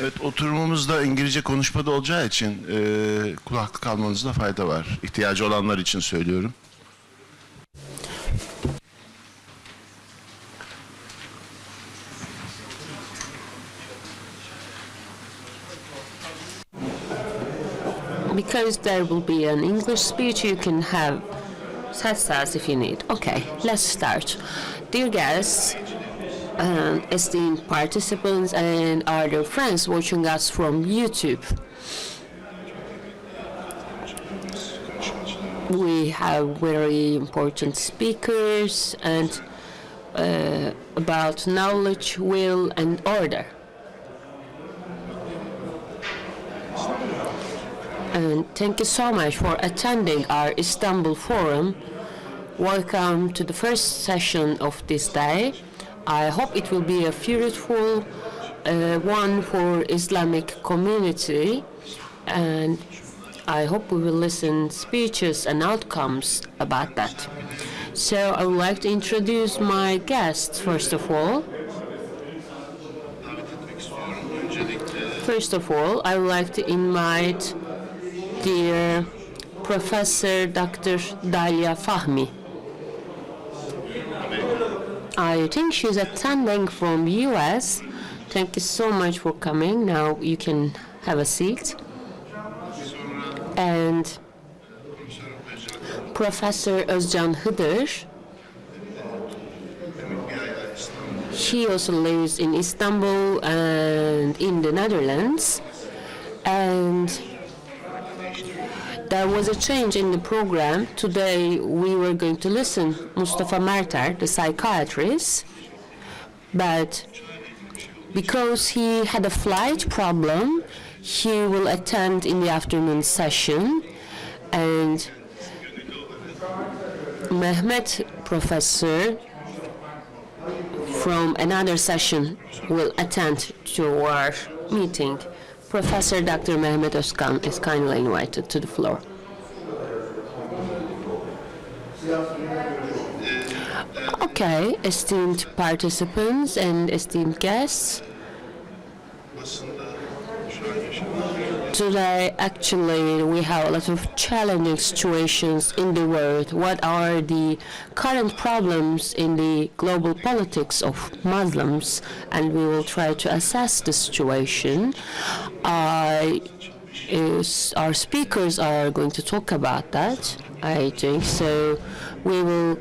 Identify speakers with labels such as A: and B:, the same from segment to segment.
A: Evet, oturumumuzda İngilizce konuşmada olacağı için kulaklık almanızda fayda var. İhtiyacı olanlar için söylüyorum.
B: Because there will be an English speech, you can have headsets if you need. Okay, let's start. Dear guests, esteemed participants, and our dear friends watching us from YouTube. We have very important speakers and about knowledge, will, and order. And thank you so much for attending our Istanbul forum. Welcome to the first session of this day. I hope it will be a fruitful one for Islamic community, and I hope we will listen speeches and outcomes about that. So I would like to introduce my guests first of all. First of all, I would like to invite dear Professor Dr. Dalia Fahmy. I think she's attending from US. Thank you so much for coming. Now you can have a seat. And Professor Özcan Hıdır. She also lives in Istanbul and in the Netherlands. And there was a change in the program. Today we were going to listen Mustafa Mertar, the psychiatrist, but because he had a flight problem, he will attend in the afternoon session, and Mehmet professor from another session will attend to our meeting. Professor Dr. Mehmet Özkan is kindly invited to the floor. Okay, esteemed participants and esteemed guests, today actually we have a lot of challenging situations in the world. What are the current problems in the global politics of Muslims? And we will try to assess the situation. Our speakers are going to talk about that, I think. So we will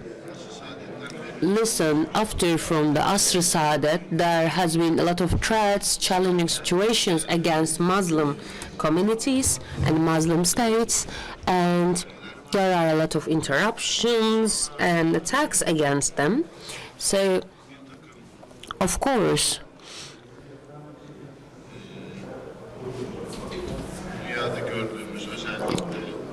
B: listen after from the Asr Saadet. There has been a lot of threats, challenging situations against Muslim communities and Muslim states, and there are a lot of interruptions and attacks against them. So, of course,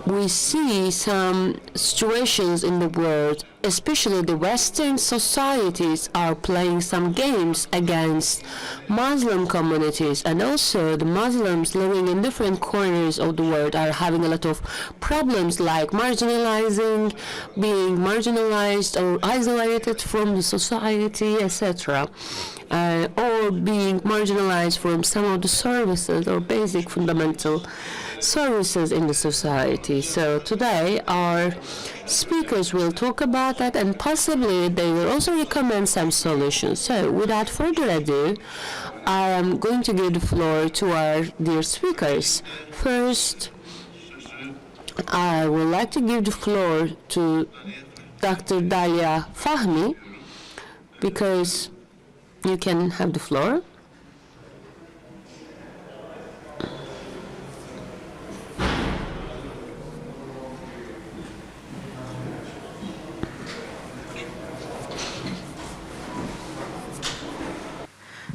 B: we see some situations in the world, especially the Western societies are playing some games against Muslim communities, and also the Muslims living in different corners of the world are having a lot of problems like being marginalized or isolated from the society, etc. Or being marginalized from some of the services or basic fundamental services in the society. So today our speakers will talk about that, and possibly they will also recommend some solutions. So without further ado, I am going to give the floor to our dear speakers. First, I would like to give the floor to Dr. Dalia Fahmy, because you can have the floor.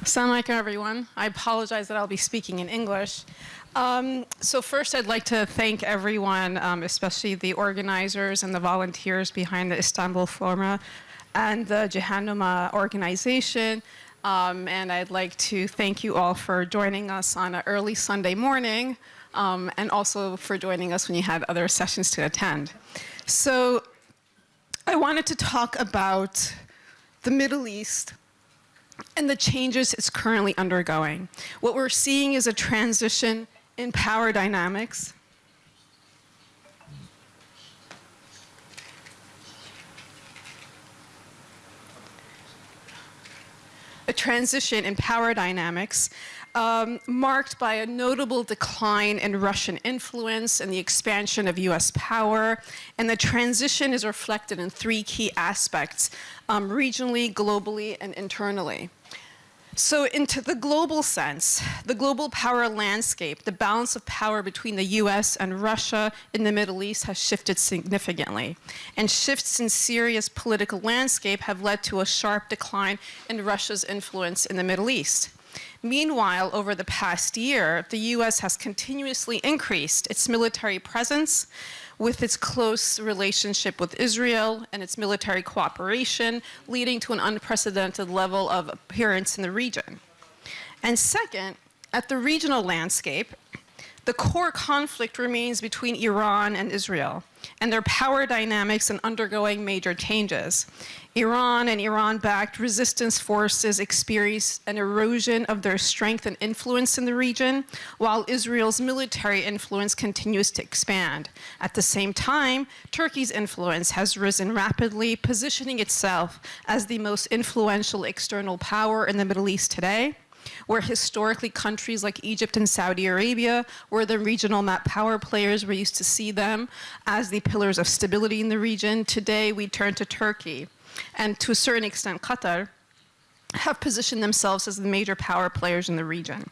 C: Assalamu alaikum, everyone. I apologize that I'll be speaking in English. So first, I'd like to thank everyone, especially the organizers and the volunteers behind the Istanbul Forum and the Jahannama organization. And I'd like to thank you all for joining us on an early Sunday morning, and also for joining us when you had other sessions to attend. So I wanted to talk about the Middle East and the changes it's currently undergoing. What we're seeing is a transition in power dynamics. A transition in power dynamics marked by a notable decline in Russian influence and the expansion of US power. And the transition is reflected in three key aspects, regionally, globally, and internally. So into the global sense, the global power landscape, the balance of power between the US and Russia in the Middle East has shifted significantly. And shifts in Syria's political landscape have led to a sharp decline in Russia's influence in the Middle East. Meanwhile, over the past year, the US has continuously increased its military presence with its close relationship with Israel and its military cooperation, leading to an unprecedented level of appearance in the region. And second, at the regional landscape, the core conflict remains between Iran and Israel, and their power dynamics are undergoing major changes. Iran and Iran-backed resistance forces experience an erosion of their strength and influence in the region, while Israel's military influence continues to expand. At the same time, Turkey's influence has risen rapidly, positioning itself as the most influential external power in the Middle East today, where historically countries like Egypt and Saudi Arabia were the regional power players. We're used to see them as the pillars of stability in the region. Today, we turn to Turkey, and to a certain extent, Qatar, have positioned themselves as the major power players in the region.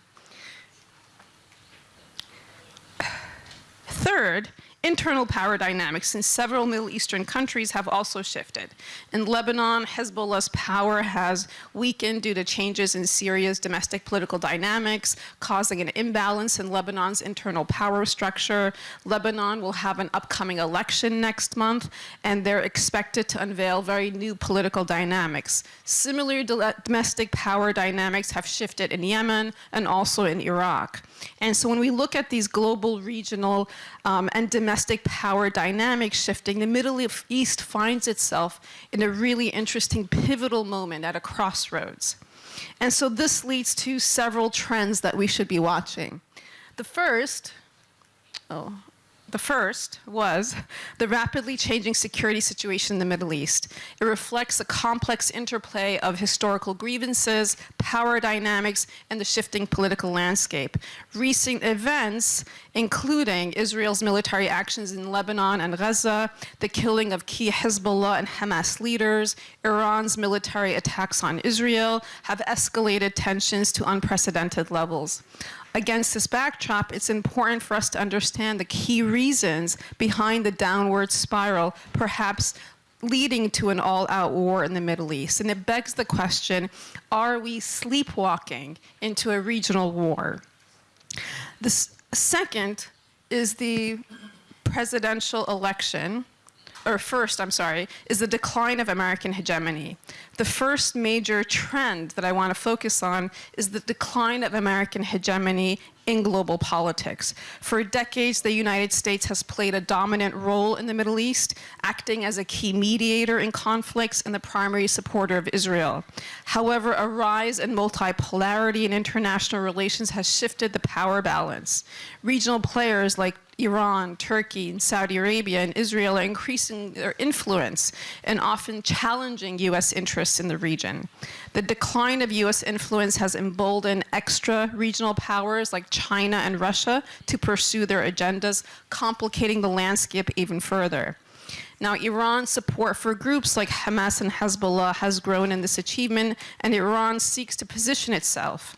C: Third, internal power dynamics in several Middle Eastern countries have also shifted. In Lebanon, Hezbollah's power has weakened due to changes in Syria's domestic political dynamics, causing an imbalance in Lebanon's internal power structure. Lebanon will have an upcoming election next month, and they're expected to unveil very new political dynamics. Similar domestic power dynamics have shifted in Yemen and also in Iraq. And so when we look at these global, regional, and domestic power dynamics shifting, the Middle East finds itself in a really interesting pivotal moment at a crossroads. And so this leads to several trends that we should be watching. The first was the rapidly changing security situation in the Middle East. It reflects a complex interplay of historical grievances, power dynamics, and the shifting political landscape. Recent events, including Israel's military actions in Lebanon and Gaza, the killing of key Hezbollah and Hamas leaders, Iran's military attacks on Israel, have escalated tensions to unprecedented levels. Against this backdrop, it's important for us to understand the key reasons behind the downward spiral, perhaps leading to an all-out war in the Middle East. And it begs the question, are we sleepwalking into a regional war? The second is the presidential election, or first, I'm sorry, is the decline of American hegemony. The first major trend that I want to focus on is the decline of American hegemony in global politics. For decades, the United States has played a dominant role in the Middle East, acting as a key mediator in conflicts and the primary supporter of Israel. However, a rise in multipolarity in international relations has shifted the power balance. Regional players like Iran, Turkey, and Saudi Arabia, and Israel are increasing their influence and often challenging US interests in the region. The decline of US influence has emboldened extra-regional powers like China and Russia to pursue their agendas, complicating the landscape even further. Now, Iran's support for groups like Hamas and Hezbollah has grown in this achievement, and Iran seeks to position itself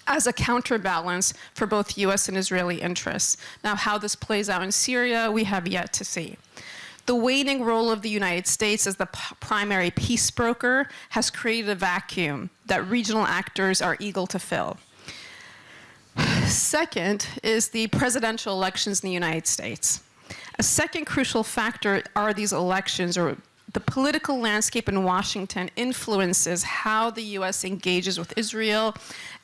C: as a counterbalance for both US and Israeli interests. Now, how this plays out in Syria, we have yet to see. The waning role of the United States as the primary peace broker has created a vacuum that regional actors are eager to fill. Second is the presidential elections in the United States. A second crucial factor are these elections, or the political landscape in Washington influences how the U.S. engages with Israel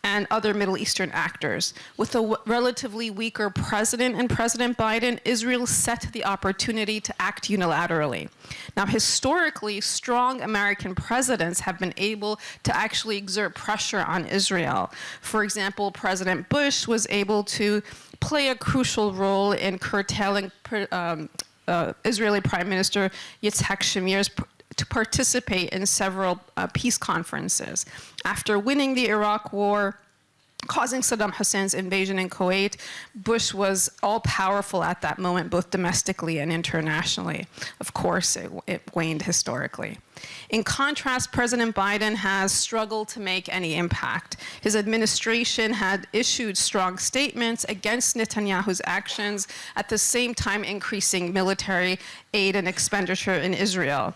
C: and other Middle Eastern actors. With a relatively weaker president and President Biden, Israel set the opportunity to act unilaterally. Now, historically, strong American presidents have been able to actually exert pressure on Israel. For example, President Bush was able to play a crucial role in curtailing Israeli Prime Minister Yitzhak Shamir's to participate in several peace conferences. After winning the Iraq War, causing Saddam Hussein's invasion in Kuwait, Bush was all-powerful at that moment, both domestically and internationally. Of course, it waned historically. In contrast, President Biden has struggled to make any impact. His administration had issued strong statements against Netanyahu's actions, at the same time increasing military aid and expenditure in Israel.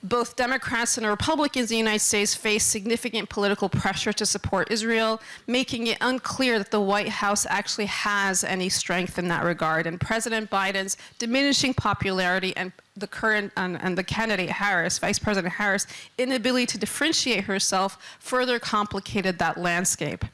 C: Both Democrats and Republicans in the United States face significant political pressure to support Israel, making it unclear that the White House actually has any strength in that regard. And President Biden's diminishing popularity and the current and the candidate Harris, Vice President Harris, inability to differentiate herself further complicated that landscape,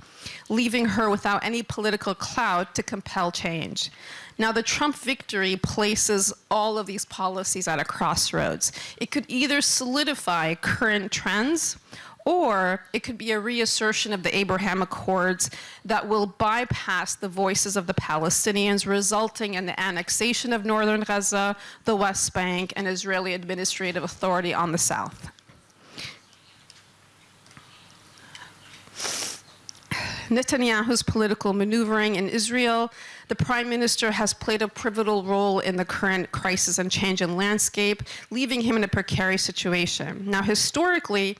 C: leaving her without any political clout to compel change. Now, the Trump victory places all of these policies at a crossroads. It could either solidify current trends, or it could be a reassertion of the Abraham Accords that will bypass the voices of the Palestinians, resulting in the annexation of northern Gaza, the West Bank, and Israeli administrative authority on the south. Netanyahu's political maneuvering in Israel, the prime minister has played a pivotal role in the current crisis and change in landscape, leaving him in a precarious situation. Now, historically,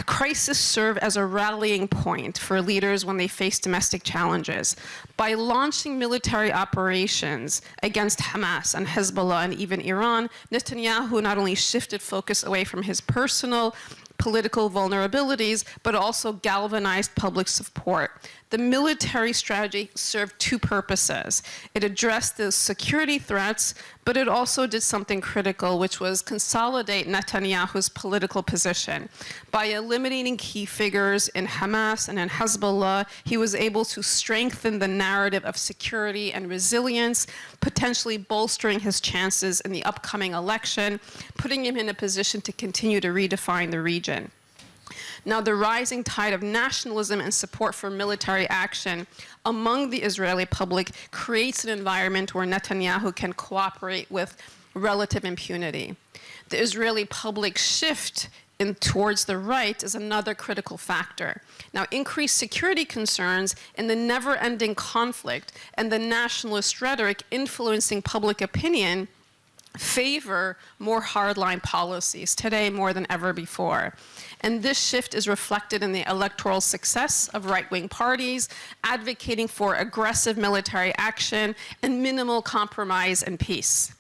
C: crises serve as a rallying point for leaders when they face domestic challenges. By launching military operations against Hamas and Hezbollah and even Iran, Netanyahu not only shifted focus away from his personal political vulnerabilities, but also galvanized public support. The military strategy served two purposes. It addressed the security threats, but it also did something critical, which was consolidate Netanyahu's political position. By eliminating key figures in Hamas and in Hezbollah, he was able to strengthen the narrative of security and resilience, potentially bolstering his chances in the upcoming election, putting him in a position to continue to redefine the region. Now, the rising tide of nationalism and support for military action among the Israeli public creates an environment where Netanyahu can cooperate with relative impunity. The Israeli public shift towards the right is another critical factor. Now, increased security concerns and the never-ending conflict and the nationalist rhetoric influencing public opinion favor more hardline policies today more than ever before. And this shift is reflected in the electoral success of right-wing parties, advocating for aggressive military action and minimal compromise and peace.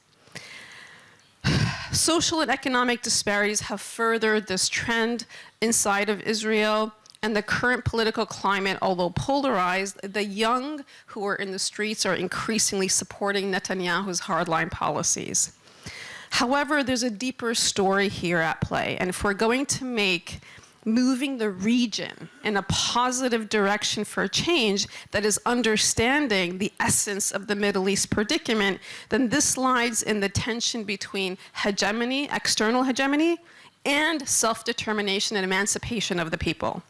C: Social and economic disparities have furthered this trend inside of Israel, and the current political climate, although polarized, the young who are in the streets are increasingly supporting Netanyahu's hardline policies. However, there's a deeper story here at play, and if we're going to make moving the region in a positive direction for change that is understanding the essence of the Middle East predicament, then this lies in the tension between hegemony, external hegemony, and self-determination and emancipation of the people.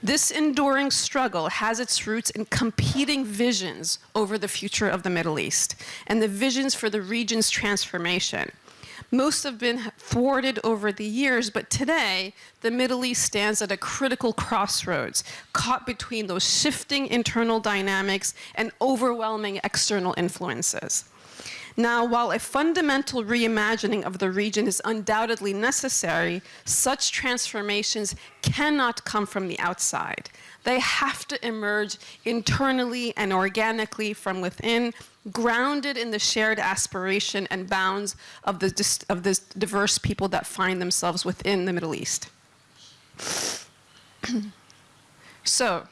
C: This enduring struggle has its roots in competing visions over the future of the Middle East and the visions for the region's transformation. Most have been thwarted over the years, but today, the Middle East stands at a critical crossroads, caught between those shifting internal dynamics and overwhelming external influences. Now, while a fundamental reimagining of the region is undoubtedly necessary, such transformations cannot come from the outside. They have to emerge internally and organically from within, grounded in the shared aspiration and bounds of the diverse people that find themselves within the Middle East. So,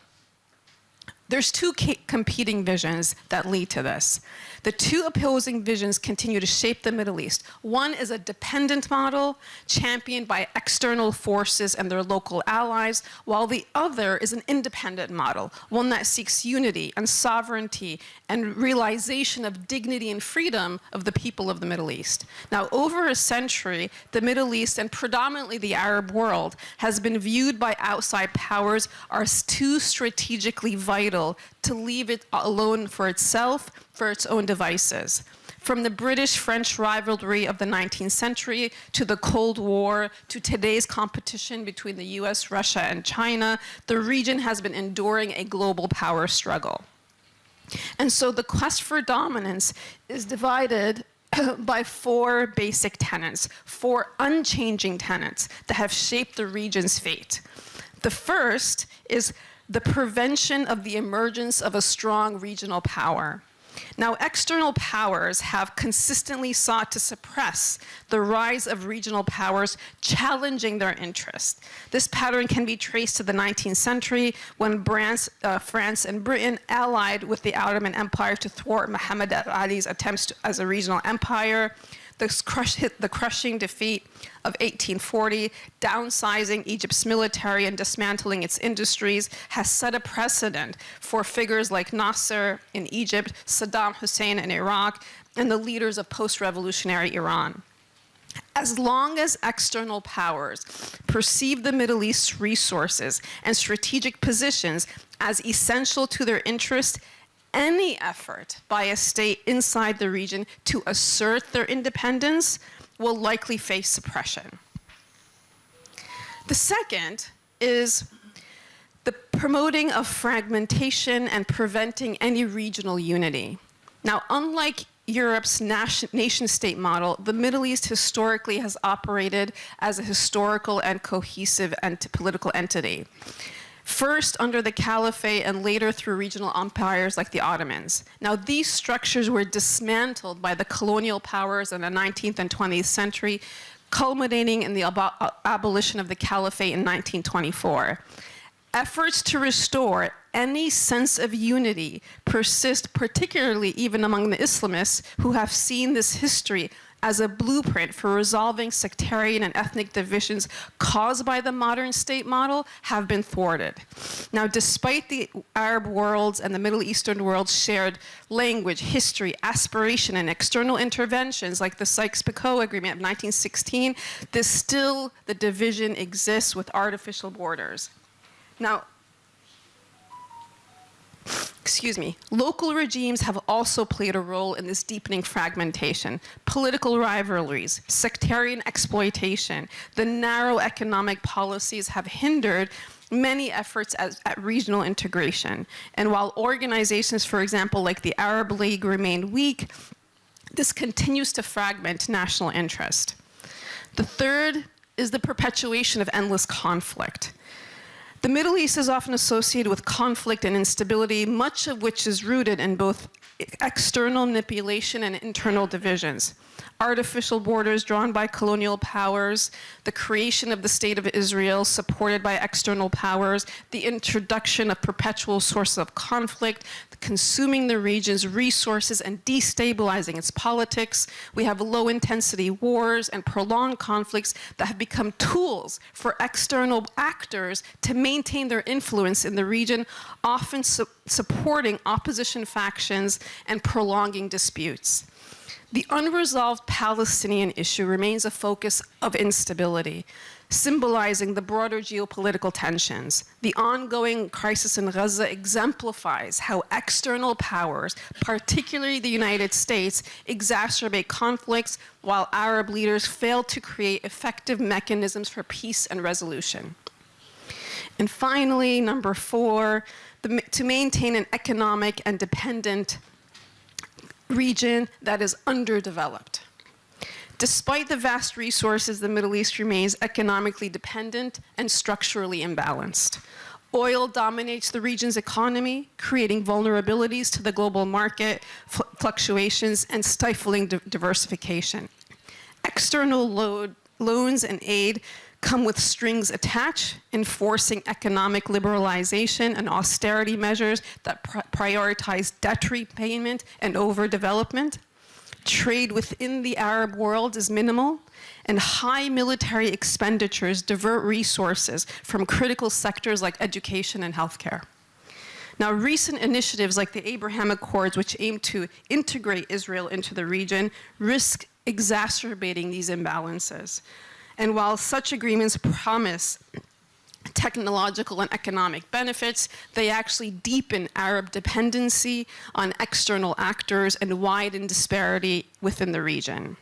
C: There's two competing visions that lead to this. The two opposing visions continue to shape the Middle East. One is a dependent model championed by external forces and their local allies, while the other is an independent model, one that seeks unity and sovereignty and realization of dignity and freedom of the people of the Middle East. Now, over a century, the Middle East and predominantly the Arab world has been viewed by outside powers as too strategically vital to leave it alone for itself, for its own devices. From the British-French rivalry of the 19th century to the Cold War to today's competition between the US, Russia, and China, the region has been enduring a global power struggle. And so the quest for dominance is divided by four basic tenets, four unchanging tenets that have shaped the region's fate. The first is the prevention of the emergence of a strong regional power. Now, external powers have consistently sought to suppress the rise of regional powers, challenging their interests. This pattern can be traced to the 19th century when France and Britain allied with the Ottoman Empire to thwart Muhammad Ali's attempts as a regional empire. The crushing defeat of 1840, downsizing Egypt's military and dismantling its industries, has set a precedent for figures like Nasser in Egypt, Saddam Hussein in Iraq, and the leaders of post-revolutionary Iran. As long as external powers perceive the Middle East's resources and strategic positions as essential to their interests, any effort by a state inside the region to assert their independence will likely face suppression. The second is the promoting of fragmentation and preventing any regional unity. Now, unlike Europe's nation-state model, the Middle East historically has operated as a historical and cohesive political entity. First under the Caliphate and later through regional empires like the Ottomans. Now, these structures were dismantled by the colonial powers in the 19th and 20th century, culminating in the abolition of the Caliphate in 1924. Efforts to restore any sense of unity persist, particularly even among the Islamists who have seen this history as a blueprint for resolving sectarian and ethnic divisions caused by the modern state model, have been thwarted. Now, despite the Arab world's and the Middle Eastern world's shared language, history, aspiration, and external interventions like the Sykes-Picot Agreement of 1916, the division exists with artificial borders. Now, local regimes have also played a role in this deepening fragmentation. Political rivalries, sectarian exploitation, the narrow economic policies have hindered many efforts at regional integration. And while organizations, for example, like the Arab League remain weak, this continues to fragment national interest. The third is the perpetuation of endless conflict. The Middle East is often associated with conflict and instability, much of which is rooted in both external manipulation and internal divisions. Artificial borders drawn by colonial powers, the creation of the State of Israel supported by external powers, the introduction of perpetual sources of conflict, consuming the region's resources and destabilizing its politics. We have low-intensity wars and prolonged conflicts that have become tools for external actors to maintain their influence in the region, often supporting opposition factions and prolonging disputes. The unresolved Palestinian issue remains a focus of instability, symbolizing the broader geopolitical tensions. The ongoing crisis in Gaza exemplifies how external powers, particularly the United States, exacerbate conflicts while Arab leaders fail to create effective mechanisms for peace and resolution. And finally, number 4, to maintain an economic and dependent region that is underdeveloped. Despite the vast resources, the Middle East remains economically dependent and structurally imbalanced. Oil dominates the region's economy, creating vulnerabilities to the global market fluctuations and stifling diversification. External loans and aid come with strings attached, enforcing economic liberalization and austerity measures that prioritize debt repayment and overdevelopment. Trade within the Arab world is minimal, and high military expenditures divert resources from critical sectors like education and healthcare. Now, recent initiatives like the Abraham Accords, which aim to integrate Israel into the region, risk exacerbating these imbalances. And while such agreements promise technological and economic benefits, they actually deepen Arab dependency on external actors and widen disparity within the region.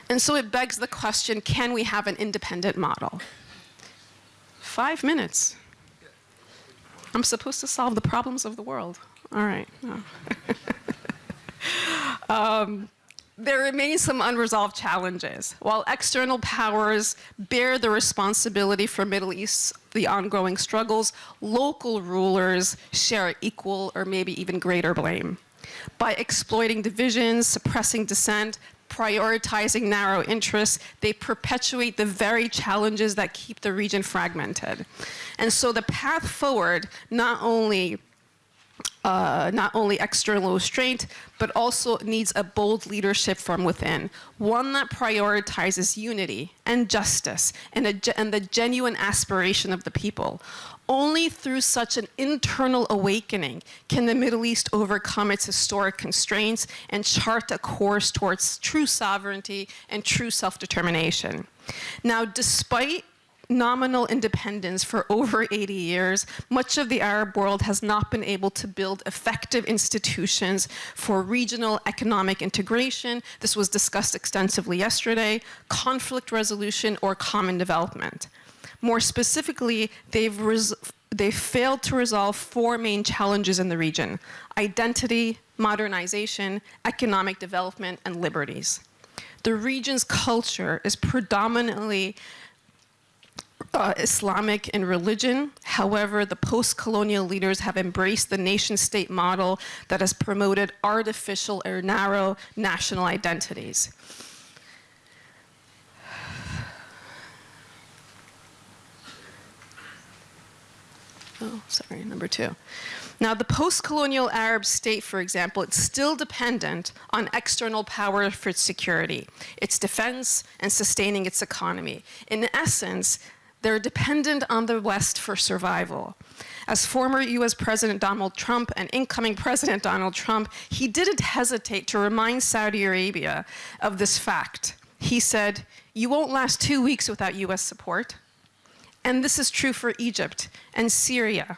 C: And so it begs the question, can we have an independent model? 5 minutes. I'm supposed to solve the problems of the world. All right. No. There remain some unresolved challenges. While external powers bear the responsibility for Middle East, the ongoing struggles, local rulers share equal or maybe even greater blame. By exploiting divisions, suppressing dissent, prioritizing narrow interests, they perpetuate the very challenges that keep the region fragmented. And so the path forward, not only external restraint, but also needs a bold leadership from within, one that prioritizes unity and justice and the genuine aspiration of the people. Only through such an internal awakening can the Middle East overcome its historic constraints and chart a course towards true sovereignty and true self-determination. Now, despite nominal independence for over 80 years, much of the Arab world has not been able to build effective institutions for regional economic integration. This was discussed extensively yesterday, conflict resolution, or common development. More specifically, they've failed to resolve 4 main challenges in the region: identity, modernization, economic development, and liberties. The region's culture is predominantly Islamic in religion. However, the post-colonial leaders have embraced the nation-state model that has promoted artificial or narrow national identities. Oh, sorry, number 2. Now, the post-colonial Arab state, for example, it's still dependent on external power for its security, its defense, and sustaining its economy. In essence, they're dependent on the West for survival. As former US President Donald Trump and incoming President Donald Trump, he didn't hesitate to remind Saudi Arabia of this fact. He said, "You won't last 2 weeks without US support." And this is true for Egypt and Syria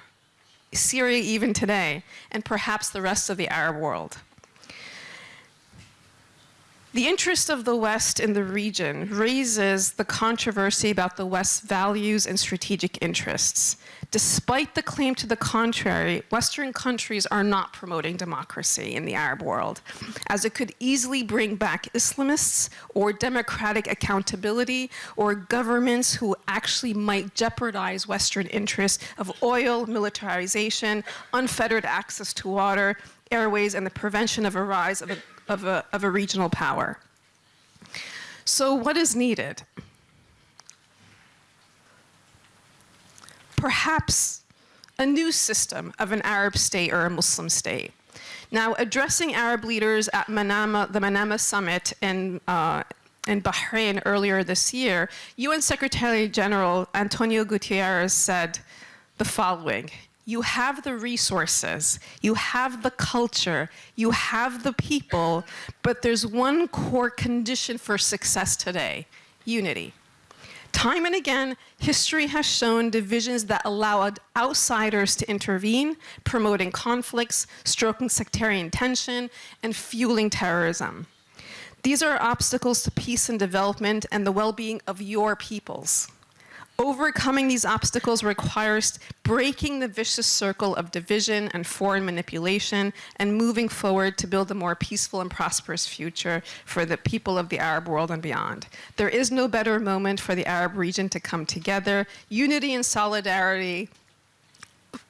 C: even today, and perhaps the rest of the Arab world. The interest of the West in the region raises the controversy about the West's values and strategic interests. Despite the claim to the contrary, Western countries are not promoting democracy in the Arab world, as it could easily bring back Islamists or democratic accountability or governments who actually might jeopardize Western interests of oil, militarization, unfettered access to water, airways, and the prevention of a rise of a regional power. So what is needed? Perhaps a new system of an Arab state or a Muslim state. Now, addressing Arab leaders at the Manama Summit in Bahrain earlier this year, UN Secretary General Antonio Guterres said the following: "You have the resources, you have the culture, you have the people, but there's one core condition for success today: unity." Time and again, history has shown divisions that allowed outsiders to intervene, promoting conflicts, stoking sectarian tension, and fueling terrorism. These are obstacles to peace and development and the well-being of your peoples. Overcoming these obstacles requires breaking the vicious circle of division and foreign manipulation and moving forward to build a more peaceful and prosperous future for the people of the Arab world and beyond. There is no better moment for the Arab region to come together. Unity and solidarity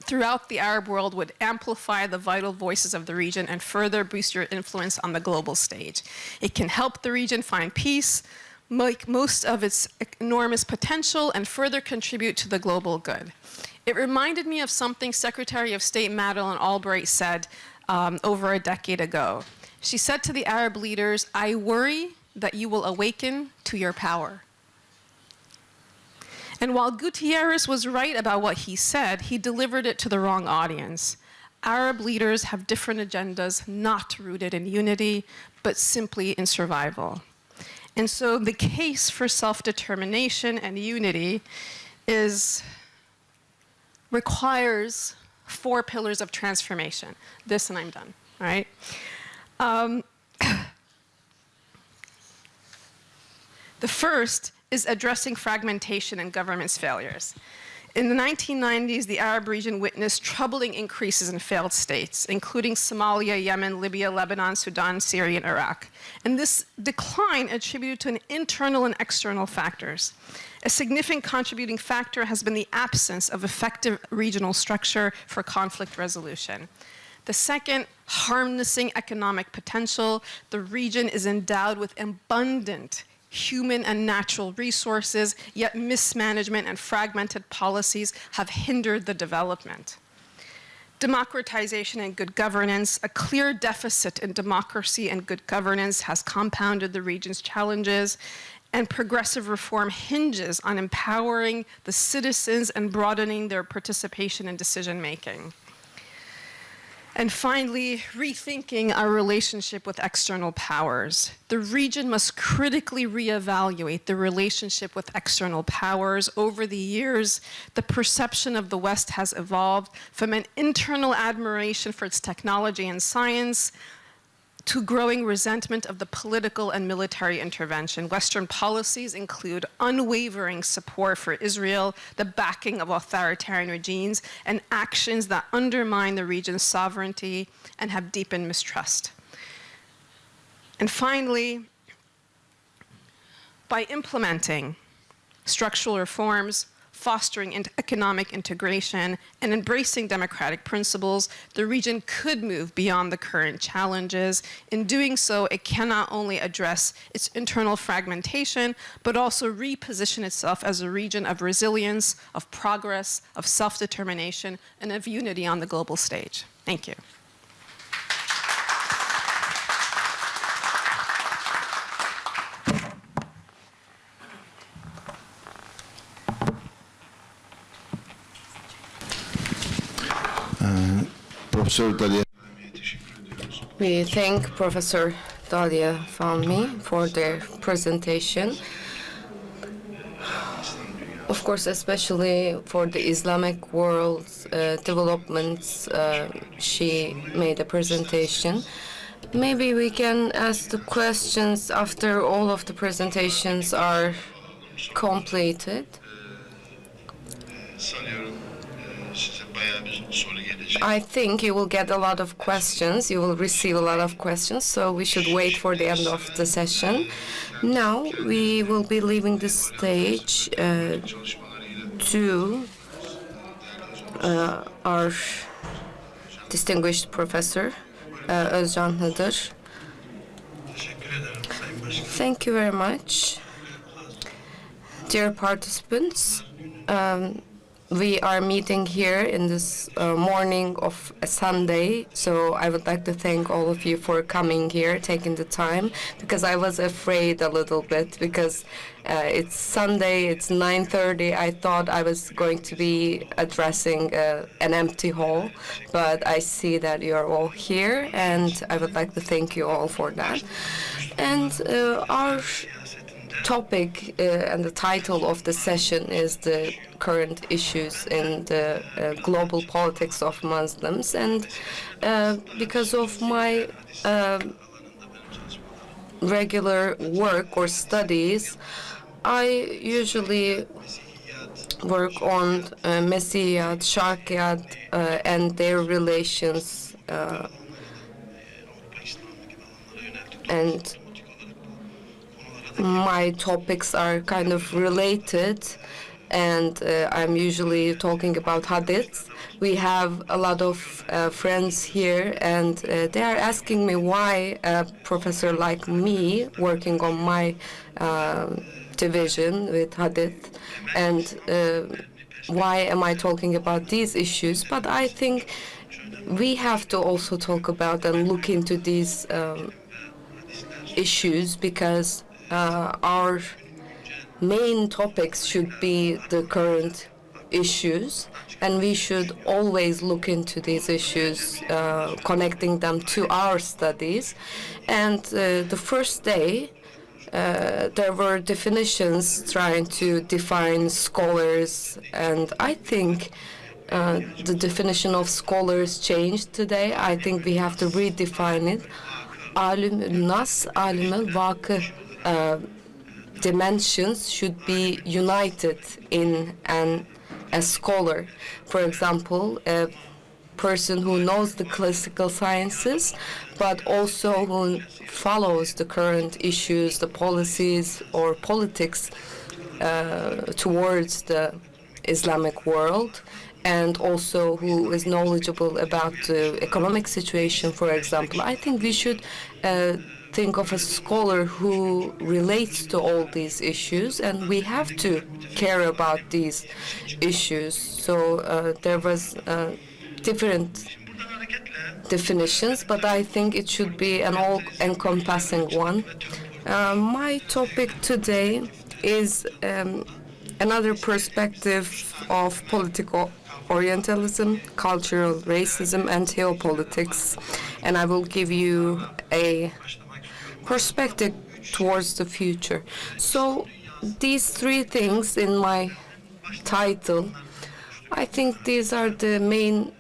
C: throughout the Arab world would amplify the vital voices of the region and further boost your influence on the global stage. It can help the region find peace, make most of its enormous potential, and further contribute to the global good. It reminded me of something Secretary of State Madeleine Albright said over a decade ago. She said to the Arab leaders, "I worry that you will awaken to your power." And while Gutierrez was right about what he said, he delivered it to the wrong audience. Arab leaders have different agendas not rooted in unity, but simply in survival. And so the case for self-determination and unity requires 4 pillars of transformation. This, and I'm done, all right? The first is addressing fragmentation and government's failures. In the 1990s, the Arab region witnessed troubling increases in failed states, including Somalia, Yemen, Libya, Lebanon, Sudan, Syria, and Iraq. And this decline attributed to internal and external factors. A significant contributing factor has been the absence of effective regional structure for conflict resolution. The second, harnessing economic potential. The region is endowed with abundant human and natural resources, yet mismanagement and fragmented policies have hindered the development. Democratization and good governance. A clear deficit in democracy and good governance has compounded the region's challenges, and progressive reform hinges on empowering the citizens and broadening their participation in decision-making. And finally, rethinking our relationship with external powers. The region must critically reevaluate the relationship with external powers. Over the years, the perception of the West has evolved from an internal admiration for its technology and science to growing resentment of the political and military intervention. Western policies include unwavering support for Israel, the backing of authoritarian regimes, and actions that undermine the region's sovereignty and have deepened mistrust. And finally, by implementing structural reforms, fostering economic integration, and embracing democratic principles, the region could move beyond the current challenges. In doing so, it can not only address its internal fragmentation, but also reposition itself as a region of resilience, of progress, of self-determination, and of unity on the global stage. Thank you.
A: Professor Dalia.
D: We thank Professor Dalia Fahmy for their presentation. Of course, especially for the Islamic world's developments, she made a presentation. Maybe we can ask the questions after all of the presentations are completed. I think you will get a lot of questions. You will receive a lot of questions, so we should wait for the end of the session. Now we will be leaving the stage to our distinguished professor, Özcan Hıdır. Thank you very much. Dear participants, we are meeting here in this morning of a Sunday, so I would like to thank all of you for coming here, taking the time, because I was afraid a little bit, because it's Sunday, it's 9:30. I thought I was going to be addressing an empty hall, but I see that you're all here, and I would like to thank you all for that. And our topic and the title of the session is the current issues in the global politics of Muslims. And because of my regular work or studies, I usually work on Mesihiyat, Şarkiyat, and their relations, and my topics are kind of related, and I'm usually talking about hadith. We have a lot of friends here, and they are asking me why a professor like me, working on my division with hadith, and why am I talking about these issues? But I think we have to also talk about and look into these issues, because our main topics should be the current issues, and we should always look into these issues, connecting them to our studies. And the first day, there were definitions trying to define scholars, and I think the definition of scholars changed today. I think we have to redefine it. Alim nas, alim al-vakı dimensions should be united in a scholar. For example, a person who knows the classical sciences, but also who follows the current issues, the policies or politics towards the Islamic world, and also who is knowledgeable about the economic situation, for example. I think we should think of a scholar who relates to all these issues, and we have to care about these issues. So there was different definitions, but I think it should be an all-encompassing one. My topic today is another perspective of political Orientalism, cultural racism, and Theo-politics, and I will give you a perspective towards the future. So these three things in my title, I think these are the main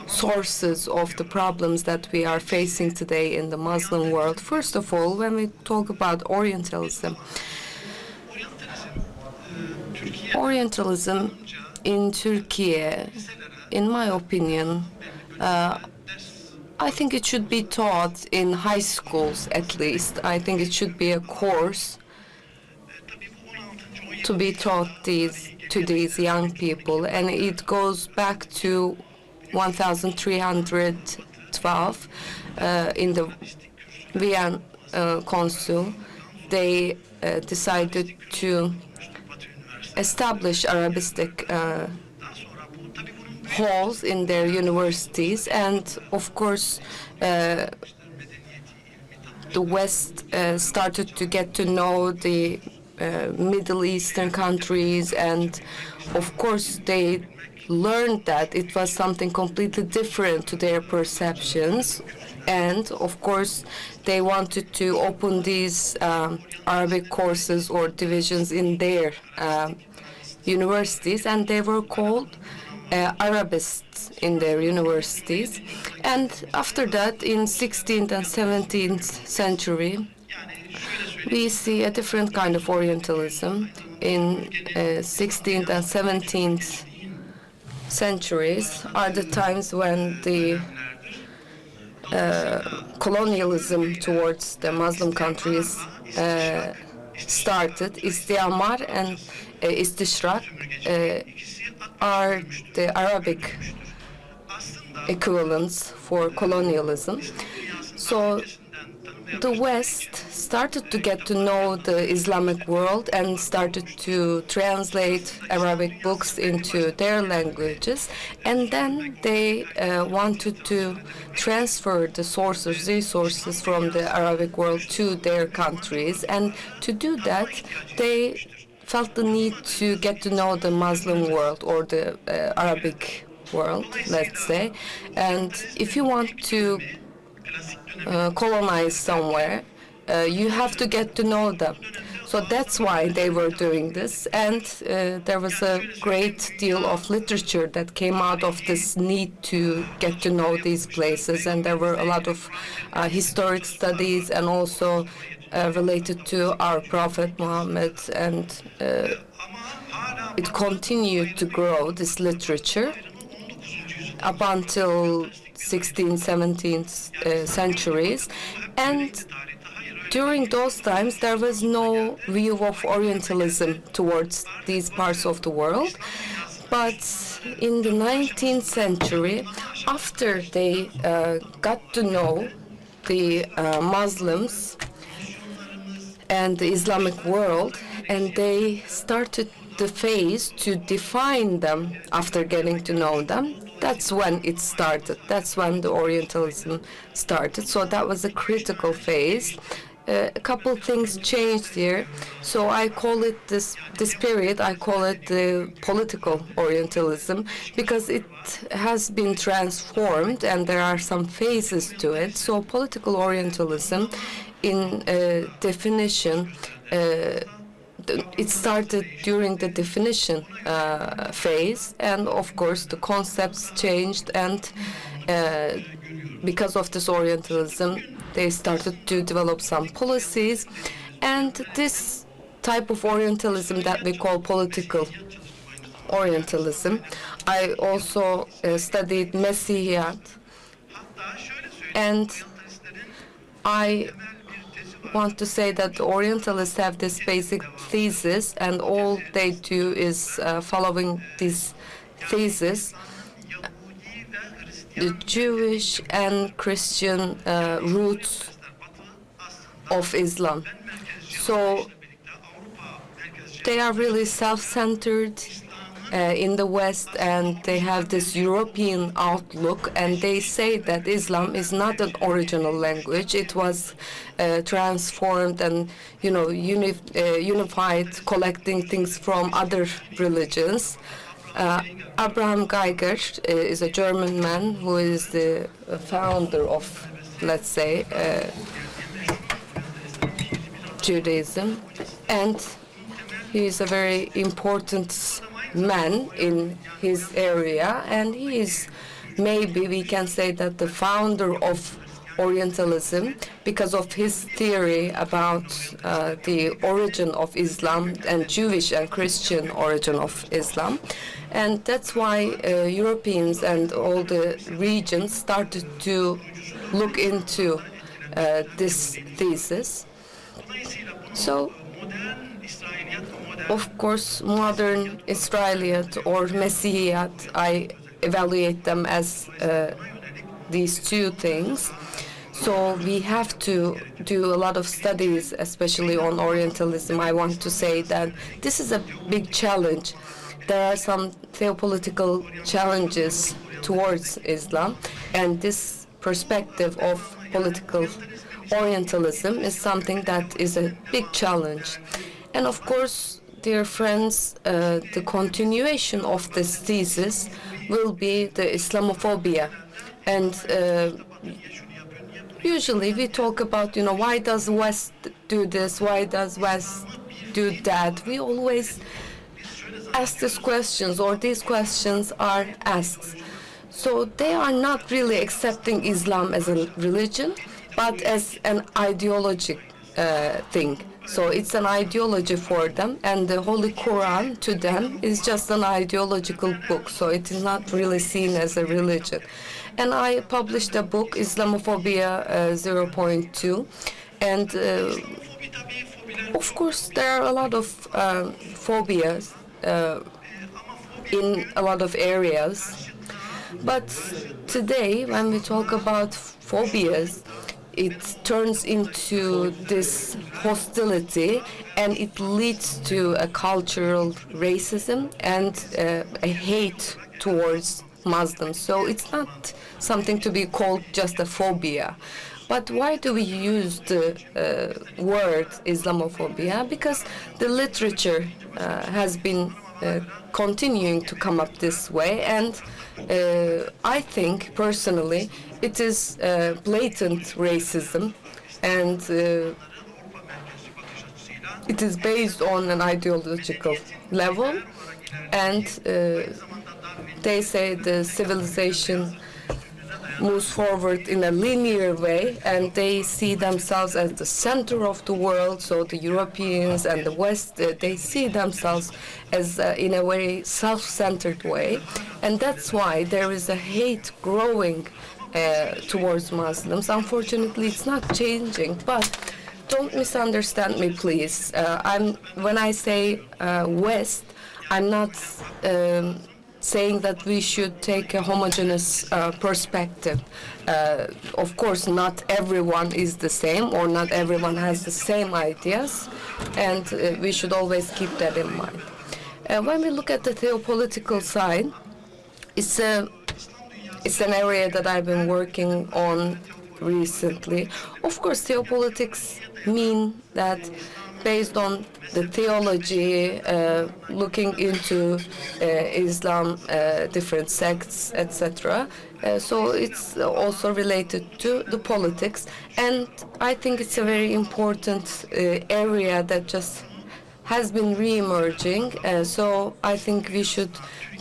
D: sources of the problems that we are facing today in the Muslim world. First of all, when we talk about Orientalism, Orientalism in Turkey, in my opinion, I think it should be taught in high schools at least. I think it should be a course to be taught to these young people, and it goes back to 1312 in the Vienna Council. They decided to establish Arabistic halls in their universities, and of course the West started to get to know the Middle Eastern countries, and of course they learned that it was something completely different to their perceptions, and of course they wanted to open these Arabic courses or divisions in their universities, and they were called Arabists in their universities. And after that, in 16th and 17th century, we see a different kind of Orientalism. In 16th and 17th centuries are the times when the colonialism towards the Muslim countries started. Istimar and istishrak are the Arabic equivalents for colonialism. So the West started to get to know the Islamic world and started to translate Arabic books into their languages, and then they wanted to transfer the resources from the Arabic world to their countries, and to do that they felt the need to get to know the Muslim world or the Arabic world, let's say. And if you want to colonize somewhere, you have to get to know them. So that's why they were doing this, and there was a great deal of literature that came out of this need to get to know these places, and there were a lot of historic studies and also related to our Prophet Muhammad, and it continued to grow, this literature, up until 16th, 17th centuries. And during those times, there was no view of Orientalism towards these parts of the world. But in the 19th century, after they got to know the Muslims and the Islamic world, and they started the phase to define them after getting to know them, that's when it started. That's when the Orientalism started. So that was a critical phase. A couple things changed here. So I call it this period, I call it the political Orientalism, because it has been transformed and there are some phases to it. So political Orientalism, in definition, it started during the definition phase, and of course the concepts changed, and because of this Orientalism, they started to develop some policies, and this type of Orientalism that we call political Orientalism. I also studied Mesihiyat, and I want to say that the Orientalists have this basic thesis, and all they do is following this thesis. The Jewish and Christian roots of Islam. So they are really self-centered in the West, and they have this European outlook, and they say that Islam is not an original language. It was transformed and, you know, unified, collecting things from other religions. Abraham Geiger is a German man who is the founder of, let's say, Judaism, and he is a very important man in his area, and he is, maybe we can say that, the founder of Orientalism, because of his theory about the origin of Islam and Jewish and Christian origin of Islam. And that's why Europeans and all the regions started to look into this thesis. So, of course, modern Israeliyat or Mesihiyat, I evaluate them as these two things. So we have to do a lot of studies, especially on Orientalism. I want to say that this is a big challenge. There are some theopolitical challenges towards Islam, and this perspective of political Orientalism is something that is a big challenge. And of course, dear friends, the continuation of this thesis will be the Islamophobia. And usually we talk about, you know, why does West do this? Why does West do that? We always ask these questions, or these questions are asked. So they are not really accepting Islam as a religion, but as an ideologic thing. So it's an ideology for them, and the Holy Quran to them is just an ideological book. So it is not really seen as a religion. And I published a book, Islamophobia 0.2, and of course there are a lot of phobias in a lot of areas. But today, when we talk about phobias, it turns into this hostility, and it leads to a cultural racism and a hate towards Muslims. So it's not something to be called just a phobia. But why do we use the word Islamophobia? Because the literature has been continuing to come up this way, and I think personally it is blatant racism, and it is based on an ideological level, and they say the civilization moves forward in a linear way, and they see themselves as the center of the world. So the Europeans and the West, they see themselves as in a very self-centered way, and that's why there is a hate growing towards Muslims. Unfortunately, it's not changing, but don't misunderstand me, please. When I say West, I'm not saying that we should take a homogeneous perspective. Of course, not everyone is the same, or not everyone has the same ideas, and we should always keep that in mind. When we look at the theopolitical side, it's an area that I've been working on recently. Of course, theopolitics mean that based on the theology, looking into Islam, different sects, etc. So it's also related to the politics, and I think it's a very important area that just has been re-emerging. So I think we should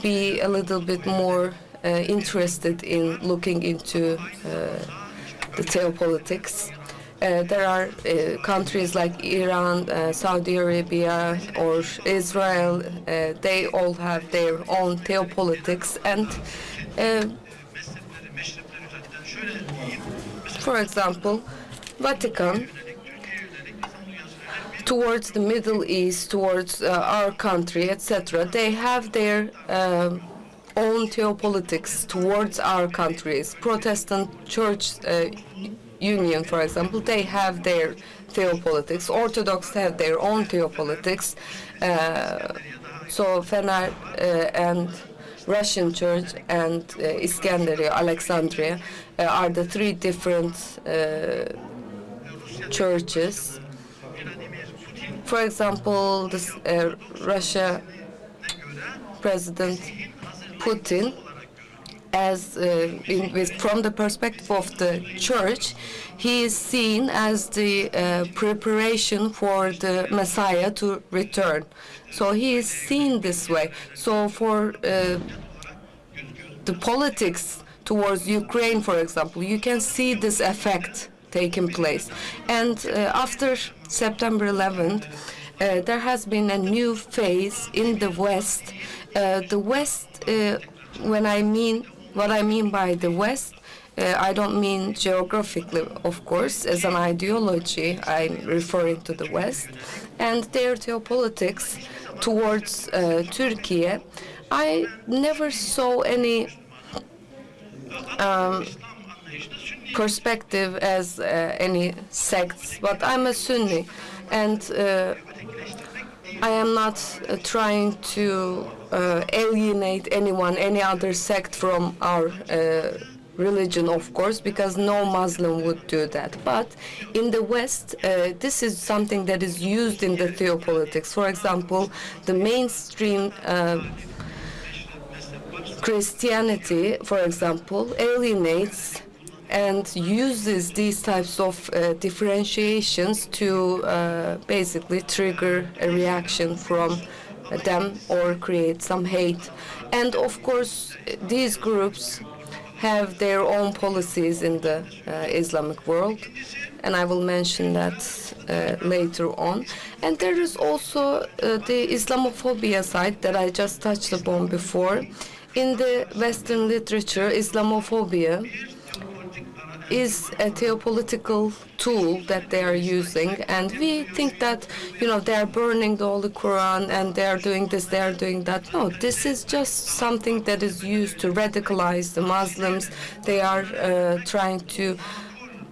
D: be a little bit more interested in looking into the theopolitics. There are countries like Iran, Saudi Arabia, or Israel. They all have their own theopolitics, and for example, Vatican, towards the Middle East, towards our country, etc., they have their own theopolitics towards our countries. Protestant Church Union, for example, they have their theopolitics. Orthodox have their own theopolitics. So Fener and Russian Church and Iskandariya, Alexandria are the three different churches. For example, this Russia President Putin, from the perspective of the church, he is seen as the preparation for the Messiah to return. So he is seen this way. So for the politics towards Ukraine, for example, you can see this effect taking place. And after September 11th, there has been a new phase in the West. The West, what I mean by the West, I don't mean geographically, of course. As an ideology, I'm referring to the West. And their geopolitics towards Turkey, I never saw any perspective as any sects, but I'm a Sunni, and I am not trying to alienate anyone, any other sect from our religion, of course, because no Muslim would do that. But in the West, this is something that is used in the theopolitics. For example, the mainstream Christianity, for example, alienates and uses these types of differentiations to basically trigger a reaction from them or create some hate. And of course, these groups have their own policies in the Islamic world, and I will mention that later on. And there is also the Islamophobia side that I just touched upon before. In the Western literature, Islamophobia is a theopolitical tool that they are using, and we think that, they are burning the Holy Quran and they are doing this, they are doing that. No, this is just something that is used to radicalize the Muslims. They are trying to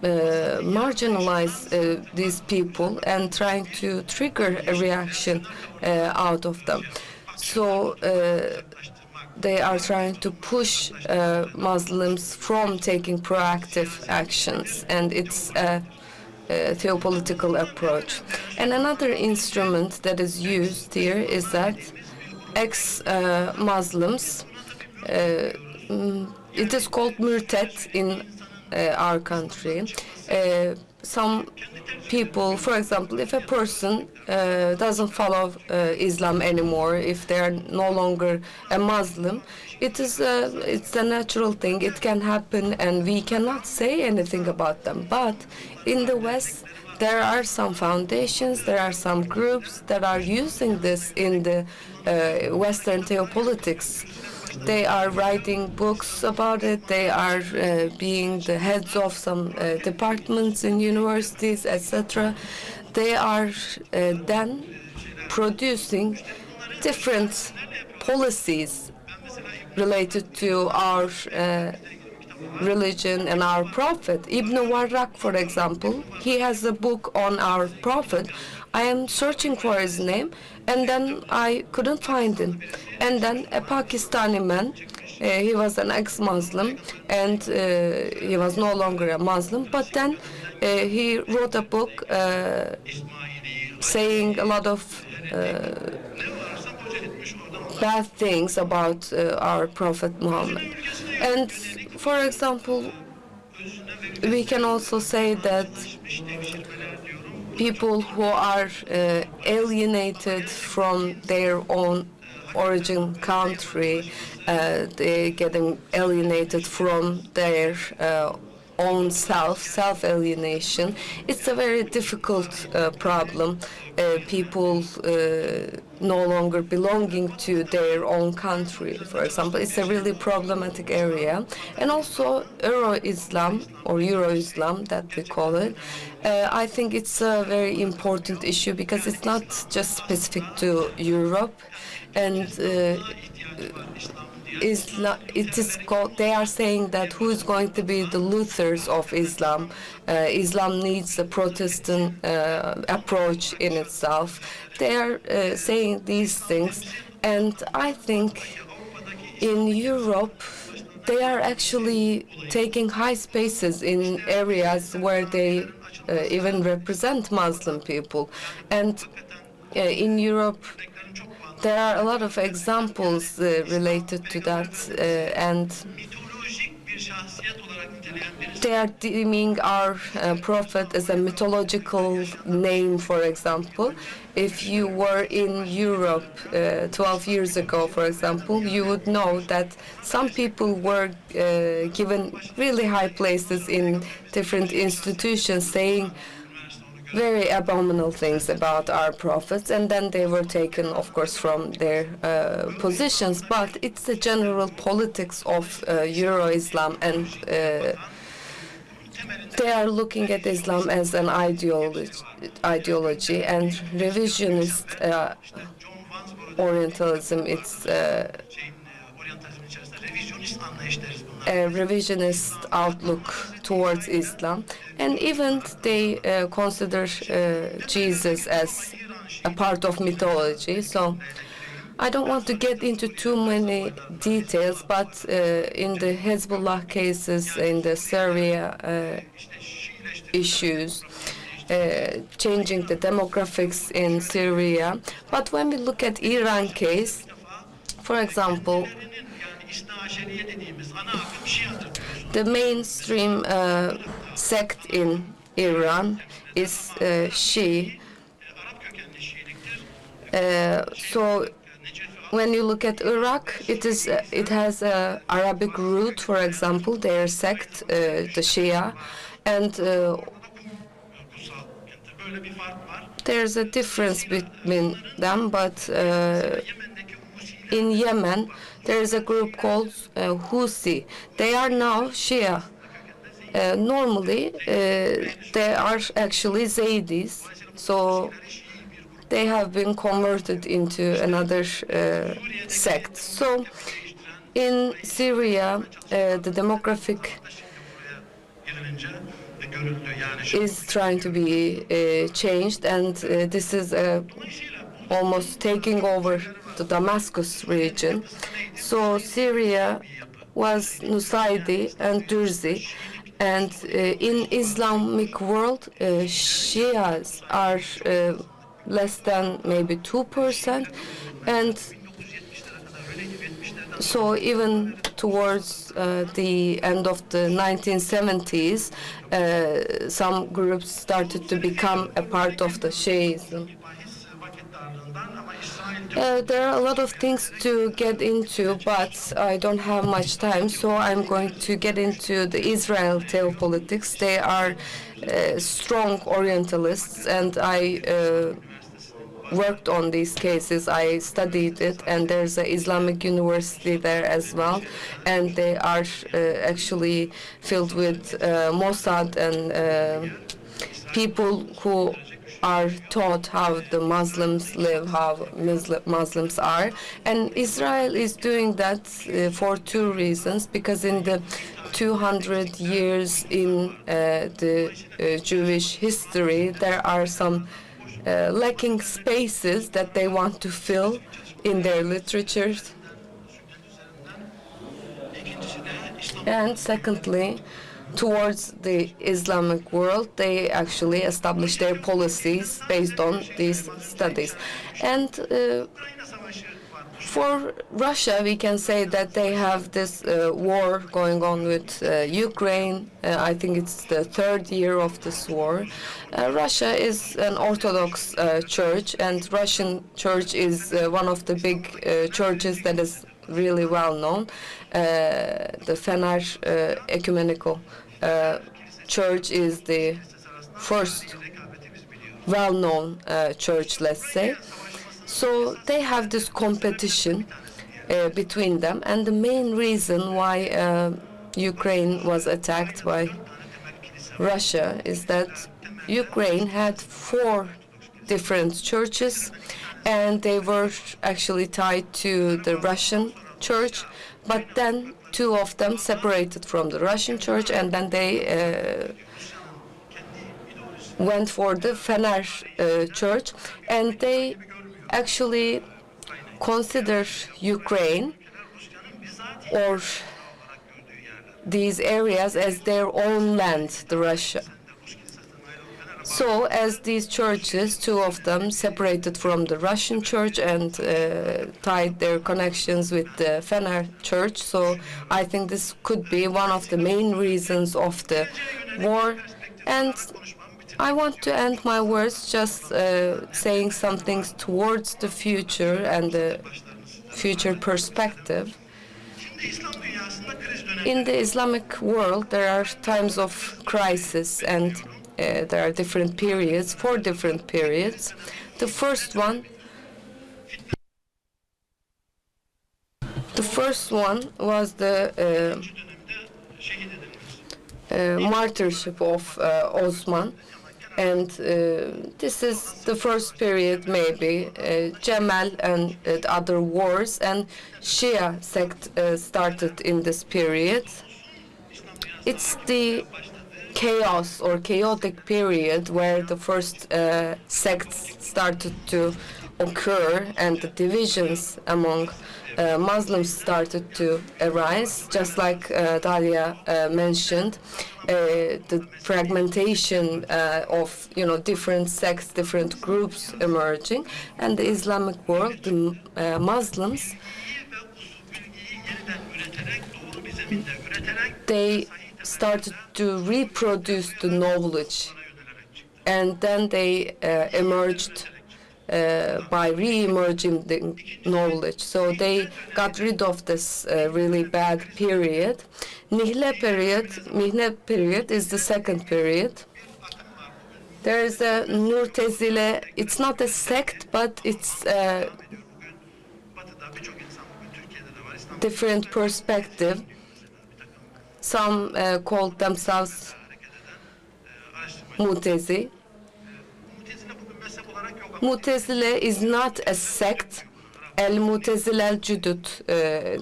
D: marginalize these people and trying to trigger a reaction out of them. So they are trying to push Muslims from taking proactive actions, and it's a theopolitical approach. And another instrument that is used here is that ex-Muslims, it is called murtad in our country. Some people, for example, if a person doesn't follow Islam anymore, if they are no longer a Muslim, it's a natural thing. It can happen, and we cannot say anything about them. But in the West, there are some foundations, there are some groups that are using this in the Western theopolitics. They are writing books about it. They are being the heads of some departments in universities, etc. They are then producing different policies related to our religion and our prophet. Ibn Warraq, for example, he has a book on our prophet. I am searching for his name, and then I couldn't find him. And then a Pakistani man, he was an ex-Muslim, and he was no longer a Muslim, but then he wrote a book saying a lot of bad things about our Prophet Muhammad. And for example, we can also say that people who are alienated from their own origin country, they're getting alienated from their own self-alienation. It's a very difficult problem. People no longer belonging to their own country, for example. It's a really problematic area. And also Euro-Islam, or Euro-Islam that we call it, I think it's a very important issue because it's not just specific to Europe. And it is called, they are saying that who is going to be the Luthers of Islam? Islam needs a Protestant approach in itself. They are saying these things, and I think in Europe they are actually taking high spaces in areas where they even represent Muslim people. And in Europe there are a lot of examples related to that, and they are deeming our prophet as a mythological name, for example. If you were in Europe 12 years ago, for example, you would know that some people were given really high places in different institutions, saying very abominable things about our prophets, and then they were taken, of course, from their positions. But it's the general politics of Euro-Islam, and they are looking at Islam as an ideology and revisionist Orientalism. It's a revisionist outlook towards Islam, and even they consider Jesus as a part of mythology. So I don't want to get into too many details, but in the Hezbollah cases, in the Syria issues, changing the demographics in Syria. But when we look at Iran case, for example, the mainstream sect in Iran is Shia. So when you look at Iraq, it has a Arabic root, for example, their sect, the Shia, and there's a difference between them. But in Yemen, there is a group called Houthi. They are now Shia. Normally, they are actually Zaydis, so they have been converted into another sect. So in Syria, the demographic is trying to be changed, and this is almost taking over the Damascus region. So Syria was Nusayri and Durzi, and in Islamic world, Shias are less than maybe 2%, and so even towards the end of the 1970s, some groups started to become a part of the Shiism. There are a lot of things to get into, but I don't have much time, so I'm going to get into the Israel Theo-politics. They are strong Orientalists, and I worked on these cases. I studied it, and there's an Islamic university there as well, and they are actually filled with Mossad and people who are taught how the Muslims live, how Muslims are. And Israel is doing that for two reasons, because in the 200 years in the Jewish history, there are some lacking spaces that they want to fill in their literatures. And secondly, towards the Islamic world, they actually established their policies based on these studies. And for Russia, we can say that they have this war going on with Ukraine. I think it's the third year of this war. Russia is an Orthodox church, and Russian church is one of the big churches that is really well known. The Fener Ecumenical Church is the first well-known church, let's say. So they have this competition between them, and the main reason why Ukraine was attacked by Russia is that Ukraine had 4 different churches, and they were actually tied to the Russian church, but then 2 of them separated from the Russian church, and then they went for the Fener church, and they actually consider Ukraine or these areas as their own land, the Russia. So as these churches, 2 of them separated from the Russian church and tied their connections with the Fener church, so I think this could be one of the main reasons of the war. And I want to end my words just saying some things towards the future and the future perspective. In the Islamic world, there are times of crisis, and there are different periods, 4 different periods. The first one was the martyrship of Osman. And this is the first period, maybe, Cemal and other wars, and Shia sect started in this period. It's the chaos or chaotic period where the first sects started to occur, and the divisions among Muslims started to arise, just like Dalia mentioned. The fragmentation of different sects, different groups emerging, and the Islamic world, the Muslims, they started to reproduce the knowledge, and then they emerged by re-emerging the knowledge. So they got rid of this really bad period. Mihne period is the second period. There is a Nurtezile. It's not a sect, but it's a different perspective. Some called themselves Mutezi. Mutezile is not a sect. El-Mutezile el-Cudud.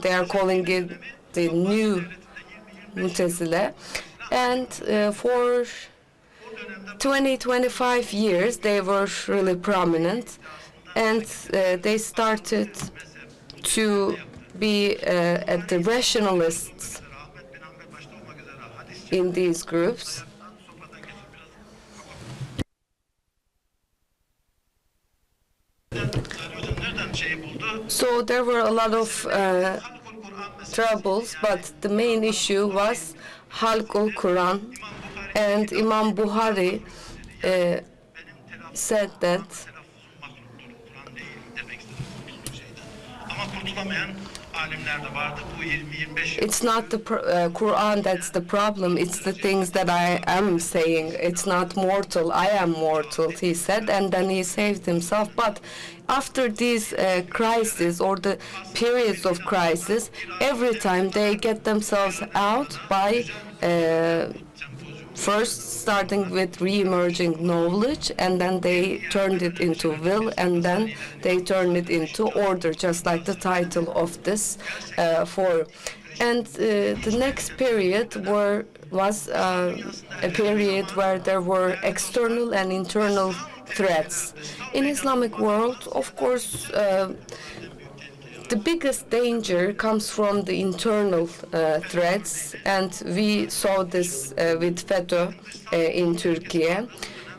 D: They are calling it the new Mutezile. And for 20-25 years, they were really prominent. And they started to be at the rationalists in these groups. So there were a lot of troubles, but the main issue was Halkul Quran, and Imam Buhari said that It's not the Quran that's the problem, it's the things that I am saying. It's not mortal, I am mortal, he said, and then he saved himself. But after these crises or the periods of crisis, every time they get themselves out by first starting with re-emerging knowledge, and then they turned it into will, and then they turned it into order, just like the title of this forum. And the next period was a period where there were external and internal threats. In Islamic world, of course, the biggest danger comes from the internal threats, and we saw this with FETÖ in Turkey.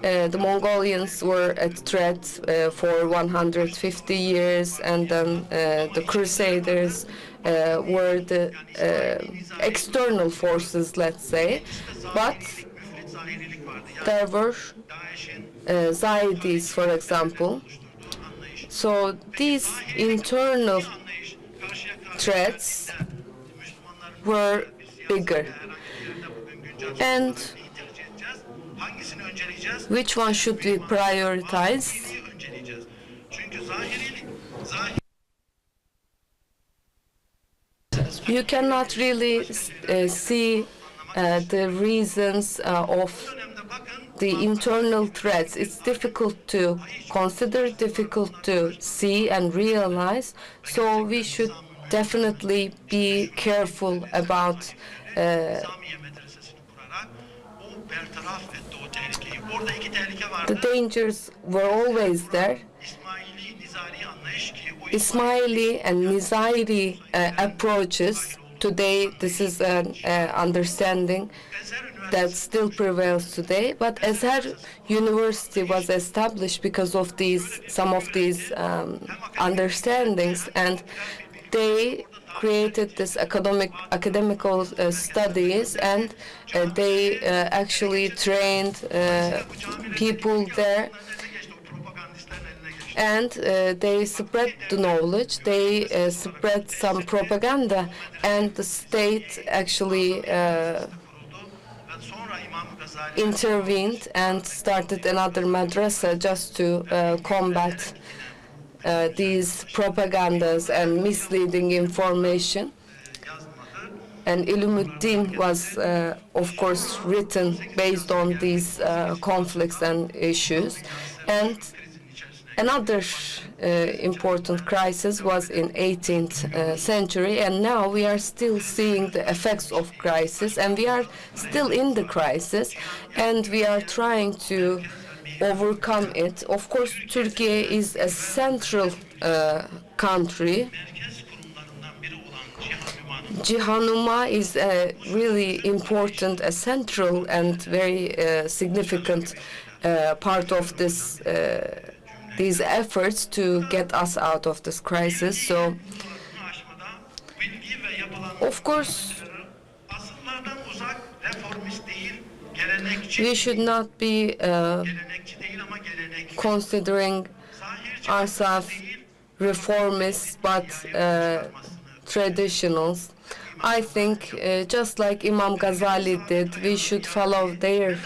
D: The Mongolians were a threat for 150 years, and then the Crusaders were the external forces, let's say. But there were Zayedis, for example. So these internal threats were bigger. And which one should we prioritize? You cannot really see the reasons of the internal threats. It's difficult to consider, difficult to see and realize. So we should definitely be careful about the dangers were always there. Ismaili and Nizari approaches, today this is an understanding that still prevails today, but Azhar University was established because of some of these understandings, and they created this academical studies, and they actually trained people there, and they spread the knowledge, they spread some propaganda, and the state actually intervened and started another madrasa just to combat these propagandas and misleading information. And Ilumuddin was, of course, written based on these conflicts and issues. And another important crisis was in 18th century, and now we are still seeing the effects of crisis, and we are still in the crisis, and we are trying to overcome it. Of course, Turkey is a central country. Cihanuma is a really important, a central and very significant part of this these efforts to get us out of this crisis. So, of course, we should not be considering ourselves reformists, but traditionals. I think, just like Imam Ghazali did, we should follow their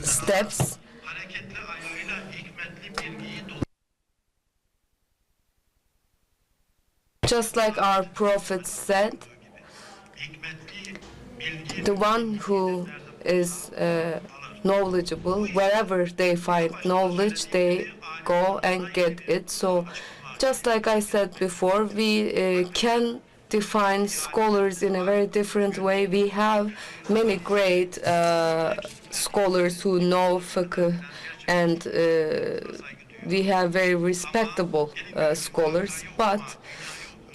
D: steps. Just like our prophets said, the one who is knowledgeable, wherever they find knowledge, they go and get it. So, just like I said before, we can define scholars in a very different way. We have many great scholars who know fiqh, and we have very respectable scholars, but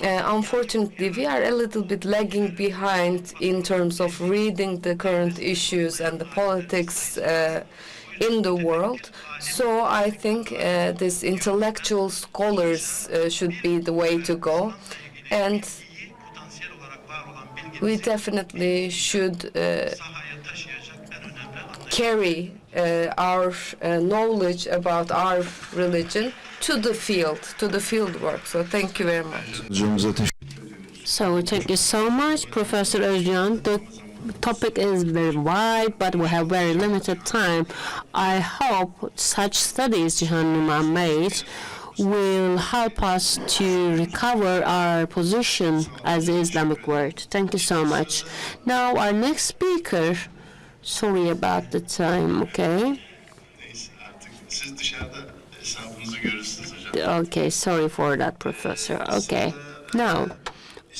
D: unfortunately, we are a little bit lagging behind in terms of reading the current issues and the politics in the world. So I think this intellectual scholars should be the way to go, and we definitely should carry our knowledge about our religion to the field work. So thank you very much.
A: Hocamıza teşekkür
B: So thank you so much, Professor Özcan. The topic is very wide, but we have very limited time. I hope such studies Cihan made will help us to recover our position as the Islamic world. Thank you so much. Now our next speaker, sorry about the time, okay?
A: Neyse artık siz dışarıda hesabınızı görürsünüz hocam.
B: Okay, sorry for that, Professor. Okay, now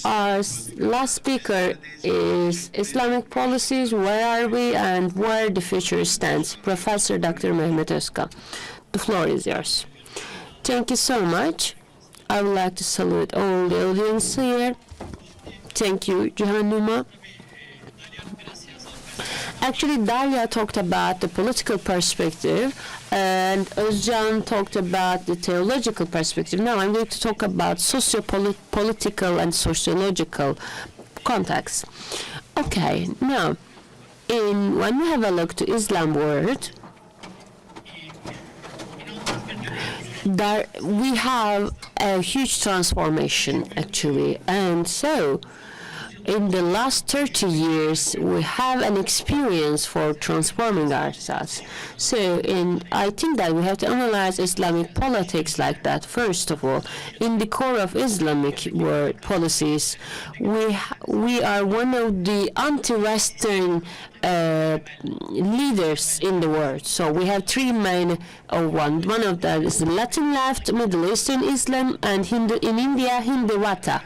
B: our last speaker is Islamic policies, where are we and where the future stands. Professor Dr. Mehmet Özkan. The floor is yours. Thank you so much. I would like to salute all the audience here. Thank you, Cihan. Actually, Dalia talked about the political perspective, and Özcan talked about the theological perspective. Now I'm going to talk about socio-political and sociological context. Okay, now, when we have a look to Islam world, there we have a huge transformation, actually, and so in the last 30 years, we have an experience for transforming ourselves. So, I think that we have to analyze Islamic politics like that. First of all, in the core of Islamic world policies, we are one of the anti-Western leaders in the world. So we have three main, one of them is the Latin left, Middle Eastern Islam, and Hindu, in India, Hindutva.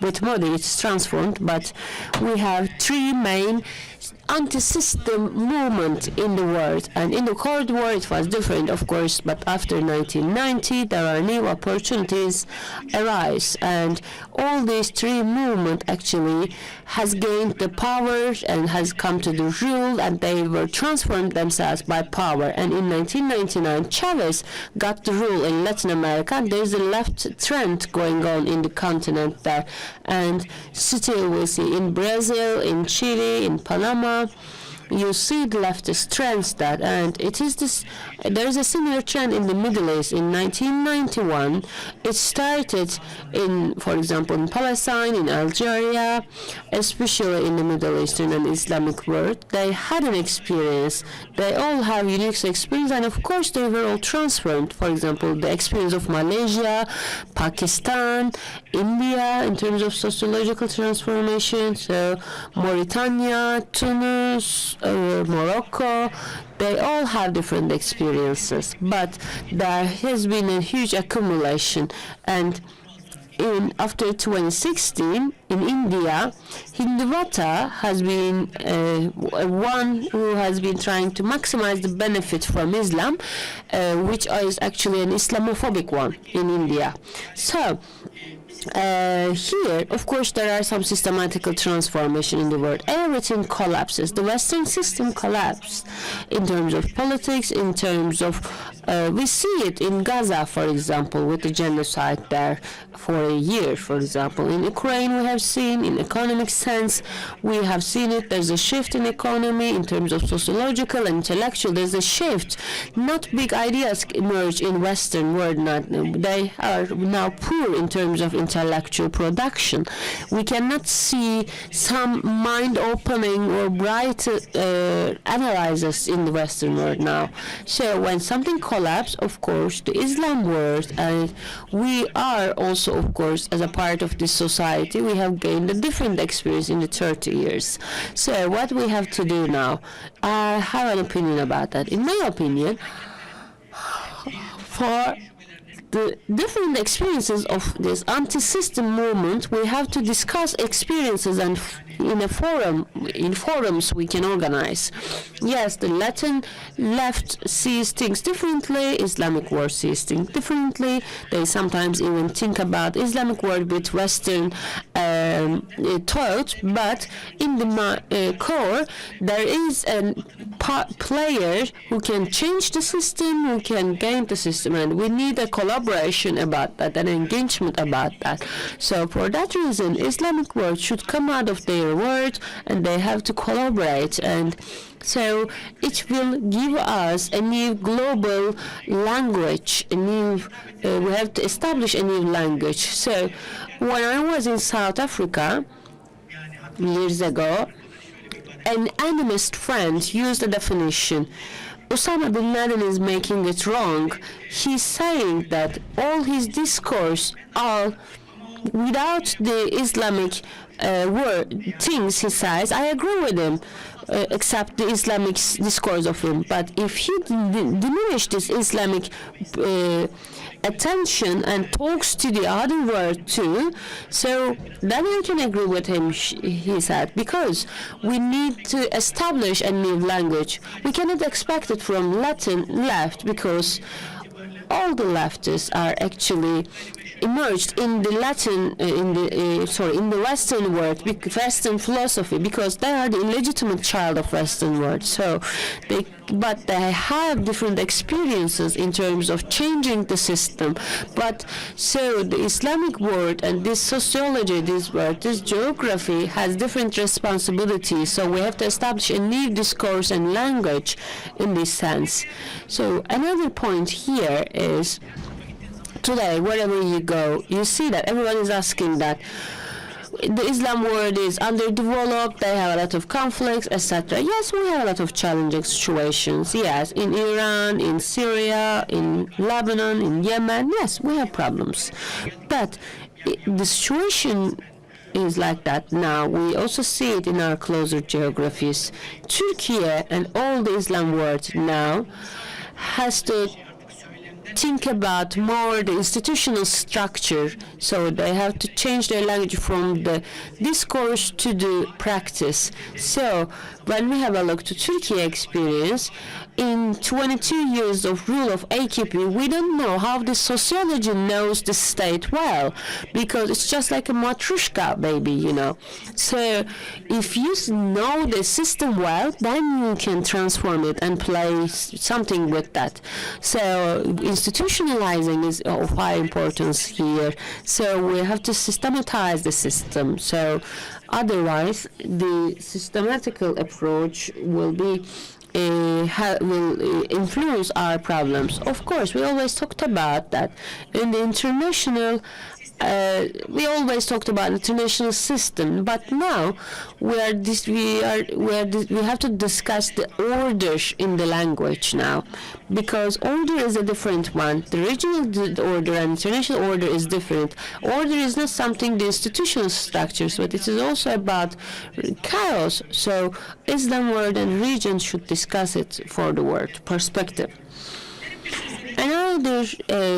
B: With Modi, it's transformed, but we have three main anti-system movement in the world, and in the Cold War it was different, of course, but after 1990 there are new opportunities arise, and all these three movements actually has gained the power and has come to the rule, and they were transformed themselves by power. And in 1999 Chavez got the rule in Latin America, and there's a left trend going on in the continent there, and still we see in Brazil, in Chile, in Panama, you see the leftist trends that, and it is this. There is a similar trend in the Middle East. In 1991, it started in, for example, in Palestine, in Algeria, especially in the Middle Eastern and Islamic world. They had an experience. They all have unique experience, and of course, they were all transformed. For example, the experience of Malaysia, Pakistan, India, in terms of sociological transformation. So, Mauritania, Tunis, Morocco, they all have different experiences, but there has been a huge accumulation. And after 2016 in India, Hindutva has been one who has been trying to maximize the benefit from Islam, which is actually an Islamophobic one in India. So here, of course, there are some systematical transformation in the world. Everything collapses. The Western system collapsed in terms of politics, in terms of, we see it in Gaza, for example, with the genocide there for a year, for example. In Ukraine, we have seen, in economic sense, we have seen it. There's a shift in economy, in terms of sociological and intellectual. There's a shift. Not big ideas emerge in Western world. They are now poor in terms of intellectual production. We cannot see some mind-opening or bright analysis in the Western world now. So when something collapses, of course, the Islam world, and we are also, of course, as a part of this society, we have gained a different experience in the 30 years. So what we have to do now, I have an opinion about that. In my opinion, for the different experiences of this anti-system movement, we have to discuss experiences, and in forums we can organize. Yes, the Latin left sees things differently, Islamic world sees things differently. They sometimes even think about Islamic world with Western thought, but in the core there is a player who can change the system, who can gain the system, and we need a collaboration about that, an engagement about that. So for that reason, Islamic world should come out of their world, and they have to collaborate, and So it will give us a new global language, we have to establish a new language. So when I was in South Africa years ago, an animist friend used a definition. Osama bin Laden is making it wrong. He's saying that all his discourse are without the Islamic word things he says. I agree with him, except the Islamic discourse of him. But if he diminish this Islamic attention and talks to the other word too, so then I can agree with him, he said, because we need to establish a new language. We cannot expect it from Latin left, because all the leftists are actually emerged in the Latin, in the Western world, Western philosophy, because they are the illegitimate child of Western world. So, but they have different experiences in terms of changing the system. But so the Islamic world and this sociology, this world, this geography has different responsibilities. So we have to establish a new discourse and language in this sense. So another point here is, today, wherever you go, you see that everyone is asking that the Islam world is underdeveloped, they have a lot of conflicts, etc. Yes, we have a lot of challenging situations. Yes, in Iran, in Syria, in Lebanon, in Yemen, yes, we have problems. But the situation is like that now. We also see it in our closer geographies. Turkey and all the Islam world now has to think about more the institutional structure, so they have to change their language from the discourse to the practice. So when we have a look to Turkey experience, in 22 years of rule of AKP, we don't know how the sociology knows the state well, because it's just like a matrushka baby, you know. So if you know the system well, then you can transform it and play something with that. So institutionalizing is of high importance here. So we have to systematize the system. So otherwise, the systematical approach will be will influence our problems. Of course, we always talked about that in the international. We always talked about international system, but now we have to discuss the order in the language now, because order is a different one. The regional order and international order is different. Order is not something the institutional structures, but it is also about chaos. So Islam world and region should discuss it for the world perspective. Another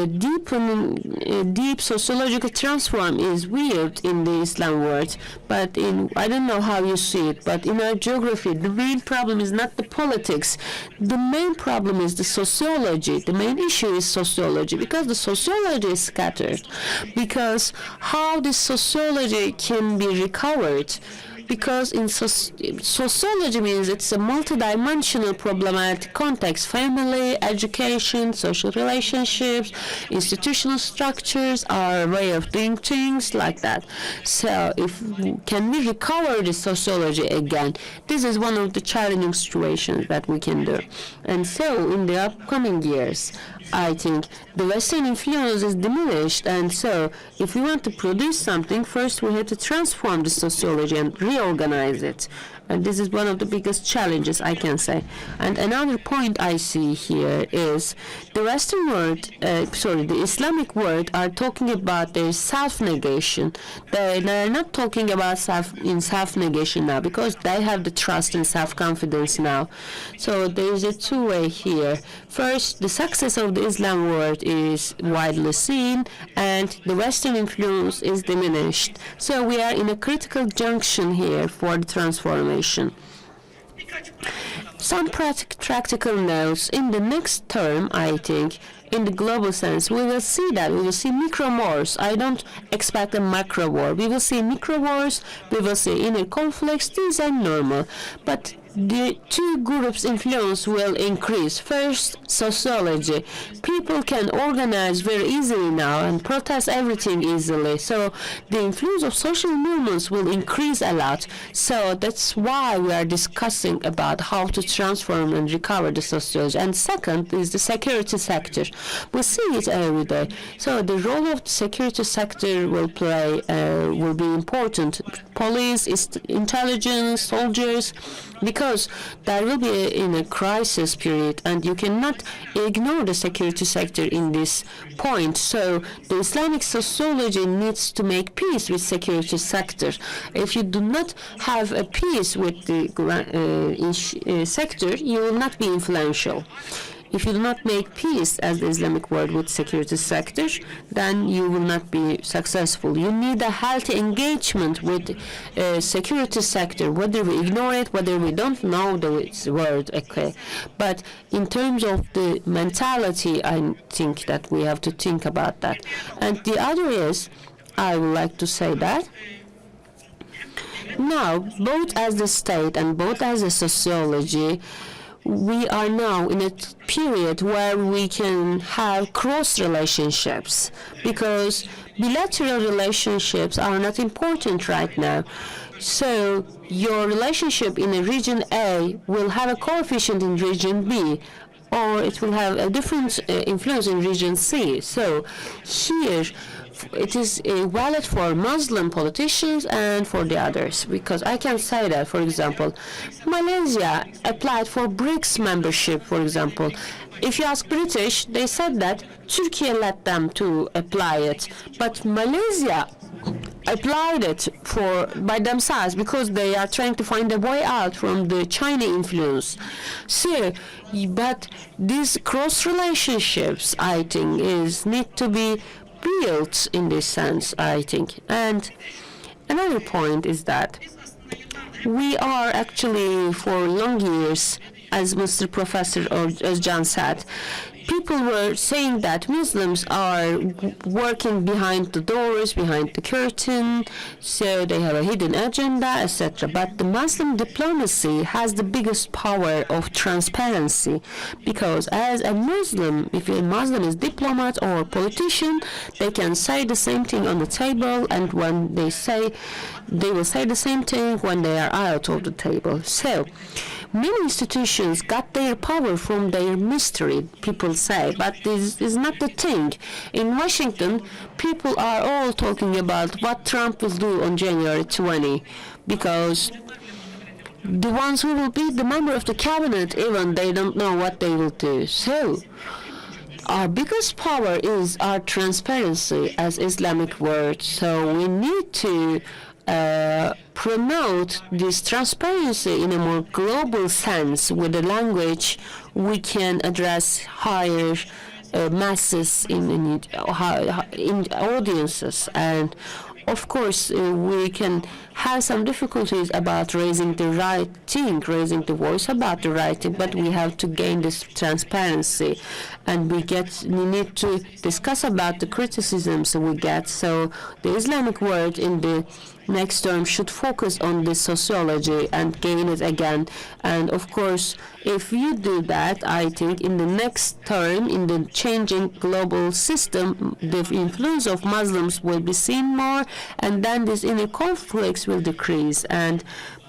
B: deep sociological transform is weird in the Islam world, but I don't know how you see it, but in our geography, the main problem is not the politics. The main problem is the sociology. The main issue is sociology, because the sociology is scattered. Because how the sociology can be recovered, because in sociology means it's a multidimensional problematic context: family, education, social relationships, institutional structures, our way of doing things like that. So can we recover the sociology again? This is one of the challenging situations that we can do. And so in the upcoming years, I think the Western influence is diminished, and so if we want to produce something, first we have to transform the sociology and reorganize it. And this is one of the biggest challenges, I can say. And another point I see here is the Western world, the Islamic world are talking about their self-negation. They are not talking about self-negation now, because they have the trust and self-confidence now. So there is a two-way here. First, the success of the Islam world is widely seen, and the Western influence is diminished. So we are in a critical junction here for the transformation. Some practical notes. In the next term, I think, in the global sense, we will see that. We will see micro wars. I don't expect a macro war. We will see micro wars. We will see inner conflicts. These are normal. But the two groups' influence will increase. First, sociology. People can organize very easily now and protest everything easily. So the influence of social movements will increase a lot. So that's why we are discussing about how to transform and recover the sociology. And second is the security sector. We see it every day. So the role of the security sector will be important. Police, intelligence, soldiers, because there will be in a crisis period, and you cannot ignore the security sector in this point. So the Islamic sociology needs to make peace with security sector. If you do not have a peace with the sector, you will not be influential. If you do not make peace, as the Islamic word, with security sector, then you will not be successful. You need a healthy engagement with security sector, whether we ignore it, whether we don't know the word, okay. But in terms of the mentality, I think that we have to think about that. And the other is, I would like to say that now, both as the state and both as the sociology, we are now in a period where we can have cross relationships, because bilateral relationships are not important right now. So your relationship in a region A will have a coefficient in region B, or it will have a different influence in region C. So here it is valid for Muslim politicians and for the others, because I can say that, for example, Malaysia applied for BRICS membership, for example. If you ask British, they said that Turkey led them to apply it, but Malaysia applied it by themselves because they are trying to find a way out from the China influence. So, but these cross relationships, I think, need to be built in this sense, I think. And another point is that we are actually, for long years, as Mr. Professor Özcan said, people were saying that Muslims are working behind the doors, behind the curtain, so they have a hidden agenda, etc. But the Muslim diplomacy has the biggest power of transparency, because as a Muslim, if a Muslim is diplomat or politician, they can say the same thing on the table, and when they will say the same thing when they are out of the table. So many institutions got their power from their mystery, people say, but this is not the thing. In Washington, people are all talking about what Trump will do on January 20, because the ones who will be the member of the cabinet, even they don't know what they will do. So our biggest power is our transparency as Islamic word. So we need to promote this transparency in a more global sense. With the language, we can address higher masses in audiences, and of course we can have some difficulties about raising the right thing, raising the voice about the right thing, but we have to gain this transparency, and we need to discuss about the criticisms we get. So the Islamic word in the next term should focus on the sociology and gain it again. And of course, if you do that, I think in the next term, in the changing global system, the influence of Muslims will be seen more, and then this inner conflicts will decrease.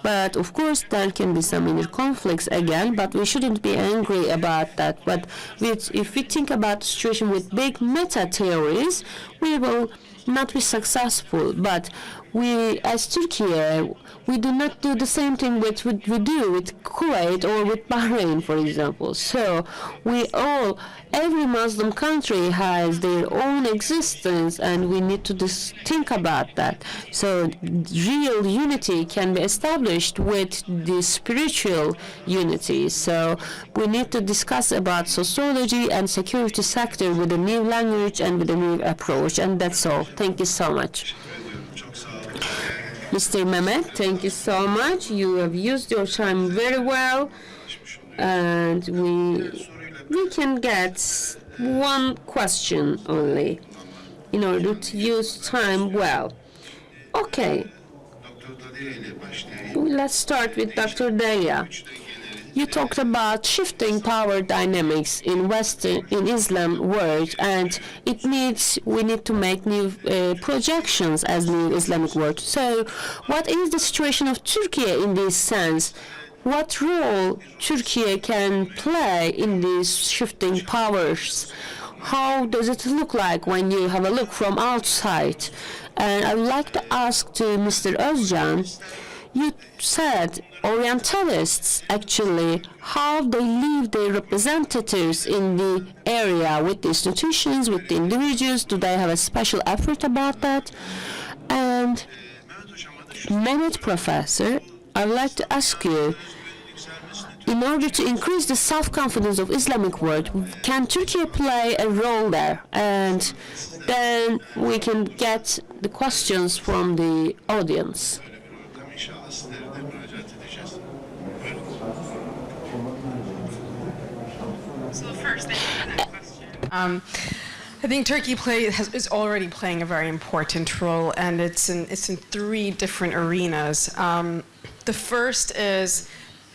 B: But of course, there can be some inner conflicts again, but we shouldn't be angry about that. But if we think about the situation with big meta theories, we will not be successful. But we, as Turkey, we do not do the same thing which we do with Kuwait or with Bahrain, for example. So every Muslim country has their own existence, and we need to think about that. So real unity can be established with the spiritual unity. So we need to discuss about sociology and security sector with a new language and with a new approach. And that's all. Thank you so much. Mr. Mehmet, thank you so much. You have used your time very well, and we can get one question only in order to use time well. Okay, Let's start with Dr. Dalia. You talked about shifting power dynamics in Islam world, and we need to make new projections as new Islamic world. So, what is the situation of Turkey in this sense? What role Turkey can play in these shifting powers? How does it look like when you have a look from outside? And I would like to ask to Mr. Özcan, you said Orientalists actually, how they leave their representatives in the area with the institutions, with the individuals, do they have a special effort about that? And Mehmet Professor, I would like to ask you, in order to increase the self-confidence of Islamic world, can Turkey play a role there? And then we can get the questions from the audience.
C: So first, thank you for that question. I think Turkey is already playing a very important role, and it's in 3 different arenas. The first is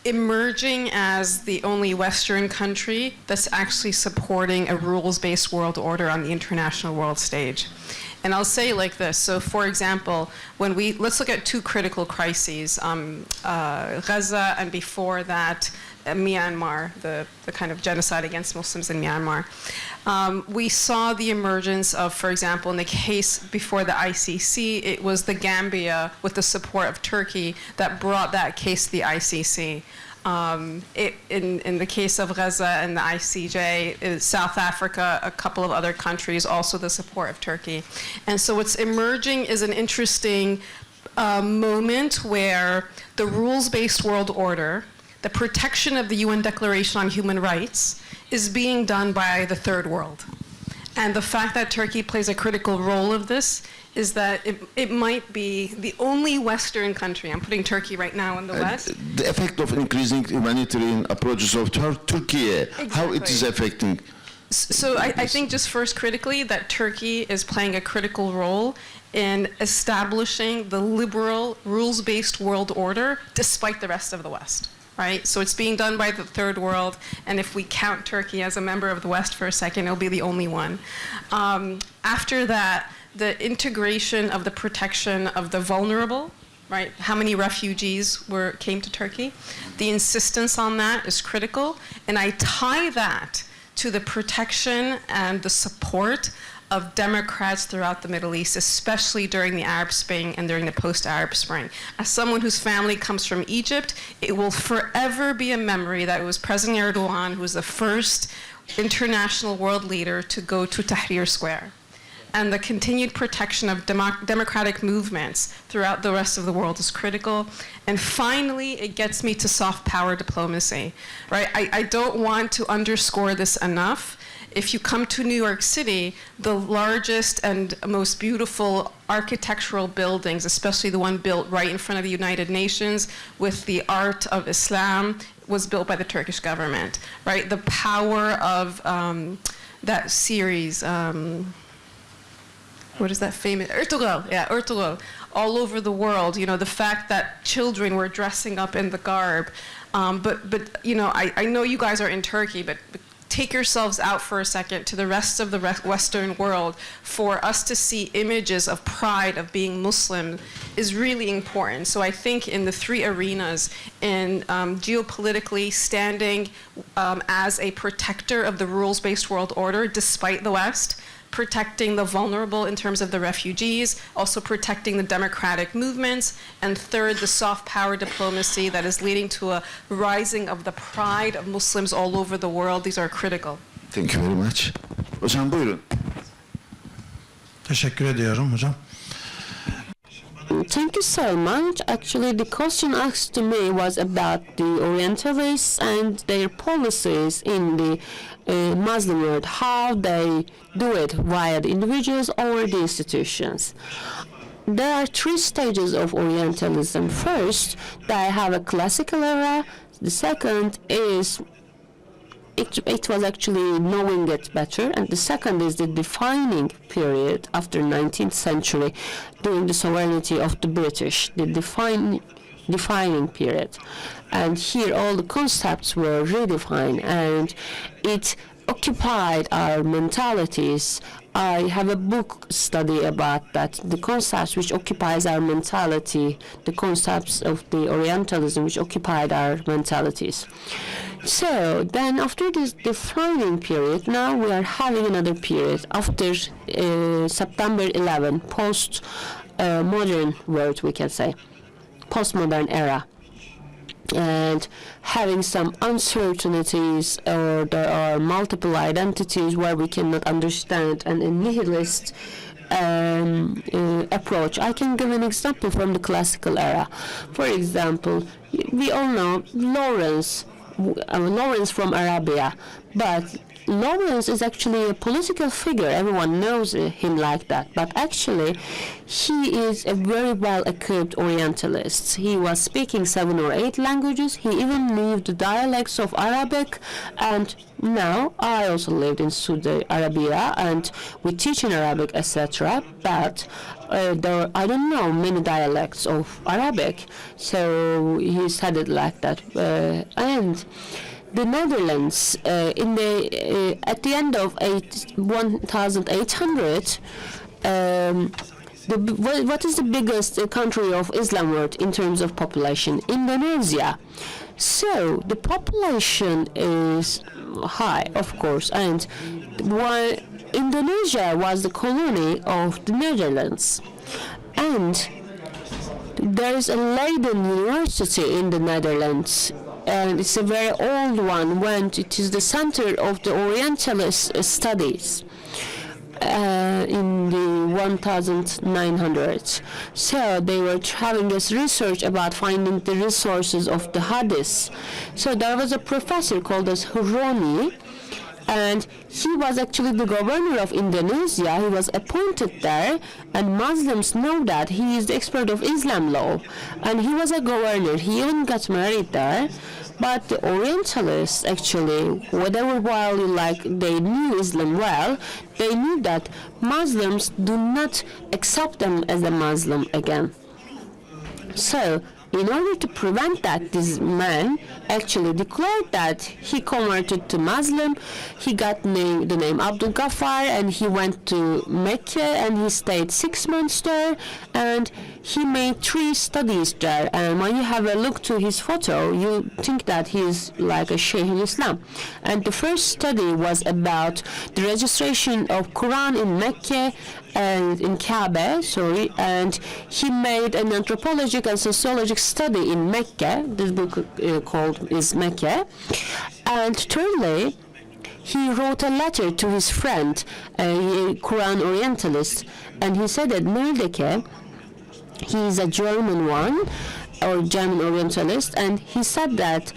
C: emerging as the only Western country that's actually supporting a rules-based world order on the international world stage. And I'll say it like this. So, for example, let's look at 2 critical crises, Gaza and before that, Myanmar, the kind of genocide against Muslims in Myanmar. We saw the emergence of, for example, in the case before the ICC, it was the Gambia with the support of Turkey that brought that case to the ICC. In the case of Gaza and the ICJ, South Africa, a couple of other countries, also the support of Turkey. And so what's emerging is an interesting moment where the rules-based world order, the protection of the UN Declaration on Human Rights, is being done by the third world. And the fact that Turkey plays a critical role of this is that it might be the only Western country, I'm putting Turkey right now in the West.
A: The effect of increasing humanitarian approaches of Turkey,
C: exactly.
A: How it is affecting?
C: So I think just first critically that Turkey is playing a critical role in establishing the liberal, rules-based world order despite the rest of the West. Right? So it's being done by the third world, and if we count Turkey as a member of the West for a second, it'll be the only one. After that, the integration of the protection of the vulnerable, right? How many refugees came to Turkey? The insistence on that is critical, and I tie that to the protection and the support of Democrats throughout the Middle East, especially during the Arab Spring and during the post-Arab Spring. As someone whose family comes from Egypt, it will forever be a memory that it was President Erdogan who was the first international world leader to go to Tahrir Square. And the continued protection of democratic movements throughout the rest of the world is critical. And finally, it gets me to soft power diplomacy, right? I don't want to underscore this enough. If you come to New York City, the largest and most beautiful architectural buildings, especially the one built right in front of the United Nations with the art of Islam, was built by the Turkish government, right? The power of that series, what is that famous? Ertugrul, yeah, Ertugrul. All over the world, you know, the fact that children were dressing up in the garb. But you know, I know you guys are in Turkey, but take yourselves out for a second to the rest of the Western world. For us to see images of pride of being Muslim is really important. So I think in the 3 arenas, in geopolitically standing as a protector of the rules-based world order despite the West, protecting the vulnerable in terms of the refugees, also protecting the democratic movements, and third, the soft power diplomacy that is leading to a rising of the pride of Muslims all over the world. These are critical.
A: Thank you very much. Hocam buyurun.
E: Teşekkür ediyorum hocam.
B: Thank you so much. Actually, the question asked to me was about the Orientalists and their policies in the Muslim world, how they do it via the individuals or the institutions. There are 3 stages of Orientalism. First, they have a classical era. The second is it was actually knowing it better. And the second is the defining period after 19th century, during the sovereignty of the British, the defining period. And here all the concepts were redefined, and it occupied our mentalities. I have a book study about that, the concepts which occupies our mentality, the concepts of the Orientalism which occupied our mentalities. So then after this defining period, now we are having another period after September 11, post-modern world, we can say, postmodern era. And having some uncertainties, or there are multiple identities where we cannot understand, and a nihilist approach. I can give an example from the classical era. For example, we all know Lawrence from Arabia, but Lawrence is actually a political figure. Everyone knows him like that. But actually, he is a very well-equipped Orientalist. He was speaking 7 or 8 languages. He even knew the dialects of Arabic. And now, I also lived in Saudi Arabia, and we teach in Arabic, etc. But there are, I don't know, many dialects of Arabic. So he said it like that. And the Netherlands, at the end of 1800, what is the biggest country of Islam world in terms of population? Indonesia. So the population is high, of course, and Indonesia was the colony of the Netherlands, and there is a Leiden University in the Netherlands. And it's a very old one, when it is the center of the Orientalist studies in the 1900s. So they were having this research about finding the resources of the Hadith. So there was a professor called as Huroni, and he was actually the governor of Indonesia. He was appointed there, and Muslims know that he is the expert of Islam law, and he was a governor. He even got married there. But the Orientalists, actually, whatever while you like, they knew Islam well. They knew that Muslims do not accept them as a Muslim again. So in order to prevent that, this man actually declared that he converted to Muslim. He got the name Abdul Ghaffar, and he went to Mecca, and he stayed 6 months there, and he made 3 studies there. And when you have a look to his photo, you think that he is like a Shaykh in Islam. And the first study was about the registration of Quran in Mecca and in Kaaba, and he made an anthropological and sociological study in Mecca. This book is Mecca. And thirdly, he wrote a letter to his friend, a Quran Orientalist, and he said that Merdeke, he is a German one, or German Orientalist, and he said that,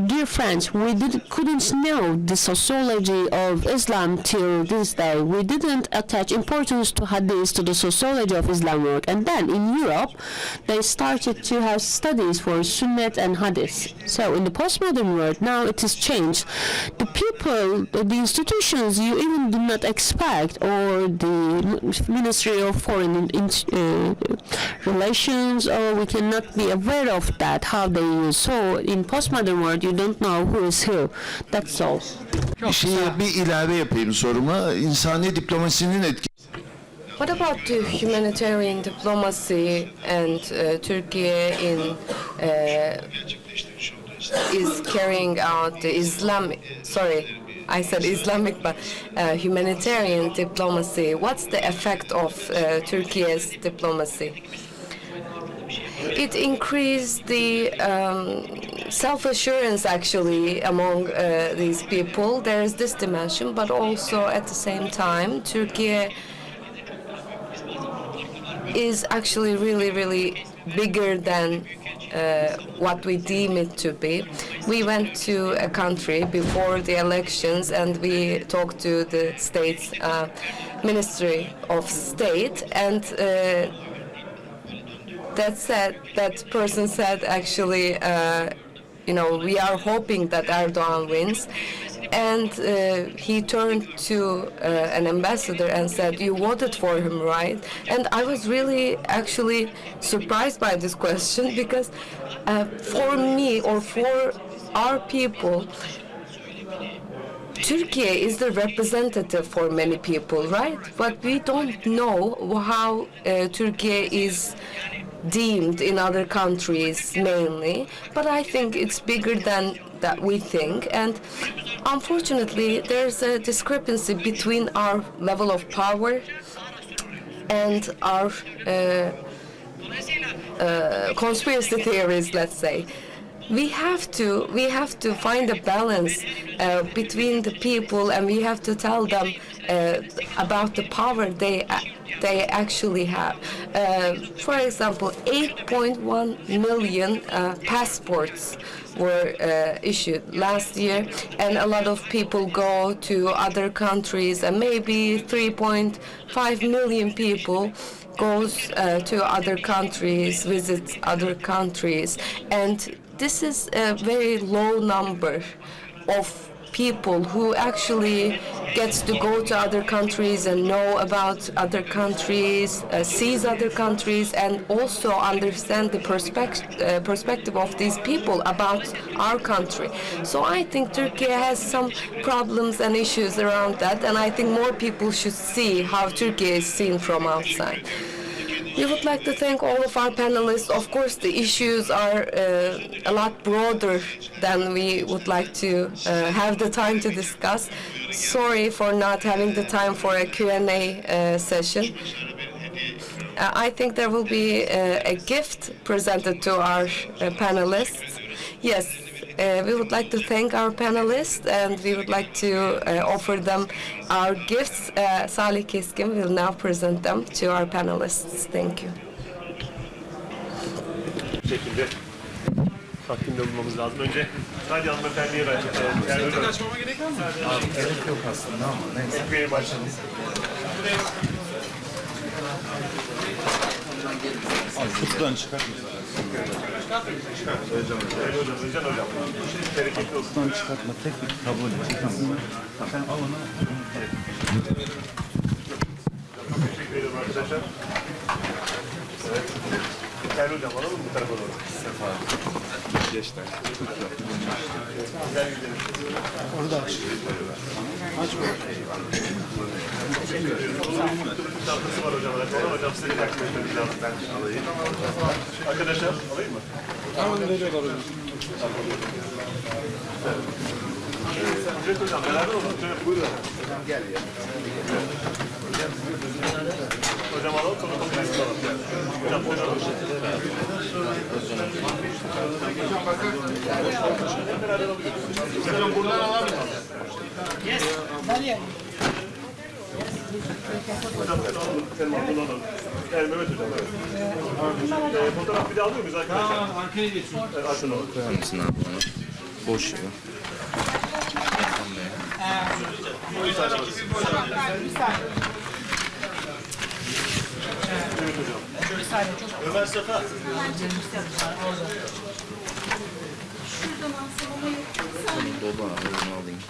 B: dear friends, we couldn't know the sociology of Islam till this day. We didn't attach importance to Hadith, to the sociology of Islam work. And then in Europe, they started to have studies for Sunnah and Hadith. So in the postmodern world, now it is changed. The people, the institutions you even do not expect, or the Ministry of Foreign Relations, or we cannot be aware of that, how they use. So in postmodern world, you don't know who is who. That's all.
A: Şimdi bir ilave yapayım soruma. İnsani diplomasinin etkisi.
D: What about the humanitarian diplomacy and Turkey is carrying out the Islamic, but humanitarian diplomacy? What's the effect of Turkey's diplomacy? It increased the self-assurance, actually, among these people. There is this dimension, but also at the same time, Turkey is actually really, really bigger than what we deem it to be. We went to a country before the elections, and we talked to the state's Ministry of State, and that person said, actually, we are hoping that Erdogan wins. And he turned to an ambassador and said, "You voted for him, right?" And I was really actually surprised by this question because for me or for our people, Turkey is the representative for many people, right? But we don't know how Turkey is deemed in other countries mainly. But I think it's bigger than that we think. And unfortunately, there's a discrepancy between our level of power and our conspiracy theories, let's say. We have to find a balance between the people, and we have to tell them about the power they actually have. For example, 8.1 million passports were issued last year, and a lot of people go to other countries, and maybe 3.5 million people goes to other countries, visits other countries, and this is a very low number of people who actually gets to go to other countries and know about other countries, sees other countries, and also understand the perspective of these people about our country. So I think Turkey has some problems and issues around that, and I think more people should see how Turkey is seen from outside. We would like to thank all of our panelists. Of course, the issues are a lot broader than we would like to have the time to discuss. Sorry for not having the time for a Q&A session. I think there will be a gift presented to our panelists. Yes, we would like to thank our panelists, and we would like to offer them our gifts. Salih Keskin will now present them to our panelists. Thank you.
E: Bu şekilde takdimde bulmamız lazım. Önce Dalia hanımefendiye ben... Tek açmama gerek var mı?
F: Gerek yok aslında ama neyse.
E: Benim başladım.
F: Kutudan çıkart.
E: Özcan hocam. Bereketli olsun.
F: Kutudan çıkartma tek bir kabul et. Sen al onu.
E: Çok teşekkür ederim arkadaşlar. Evet. Değerli hocam alalım mı bu tarafa doğru? Sefa. Geçler. Gel gidelim. Orada aç. Aç mı? Çantası var hocam. Orhan hocam size de takdim etmemiz lazım. Ben alayım. Arkadaşlar alayım mı?
G: Tamam veriyorlar hocam.
E: Ücret hocam beraber olun. Buyurun. Hocam gel ya. Hocam alalım sonra konuşalım. Hocam hocam. Hocam buradan alabilir miyim? Yes. Dalia. Hocam sen alalım. Sen bunu alalım. Evet Mehmet hocam. Evet. Fotoğraf bir de alıyor muyuz arkadaşlar?
G: Tamam arkaya geçiyor.
E: Evet açın onu.
F: Koyar mısın abi onu? Boş ya.
E: Bir saniye. Evet hocam. Ömer Sefa.
F: Baba onu alayım.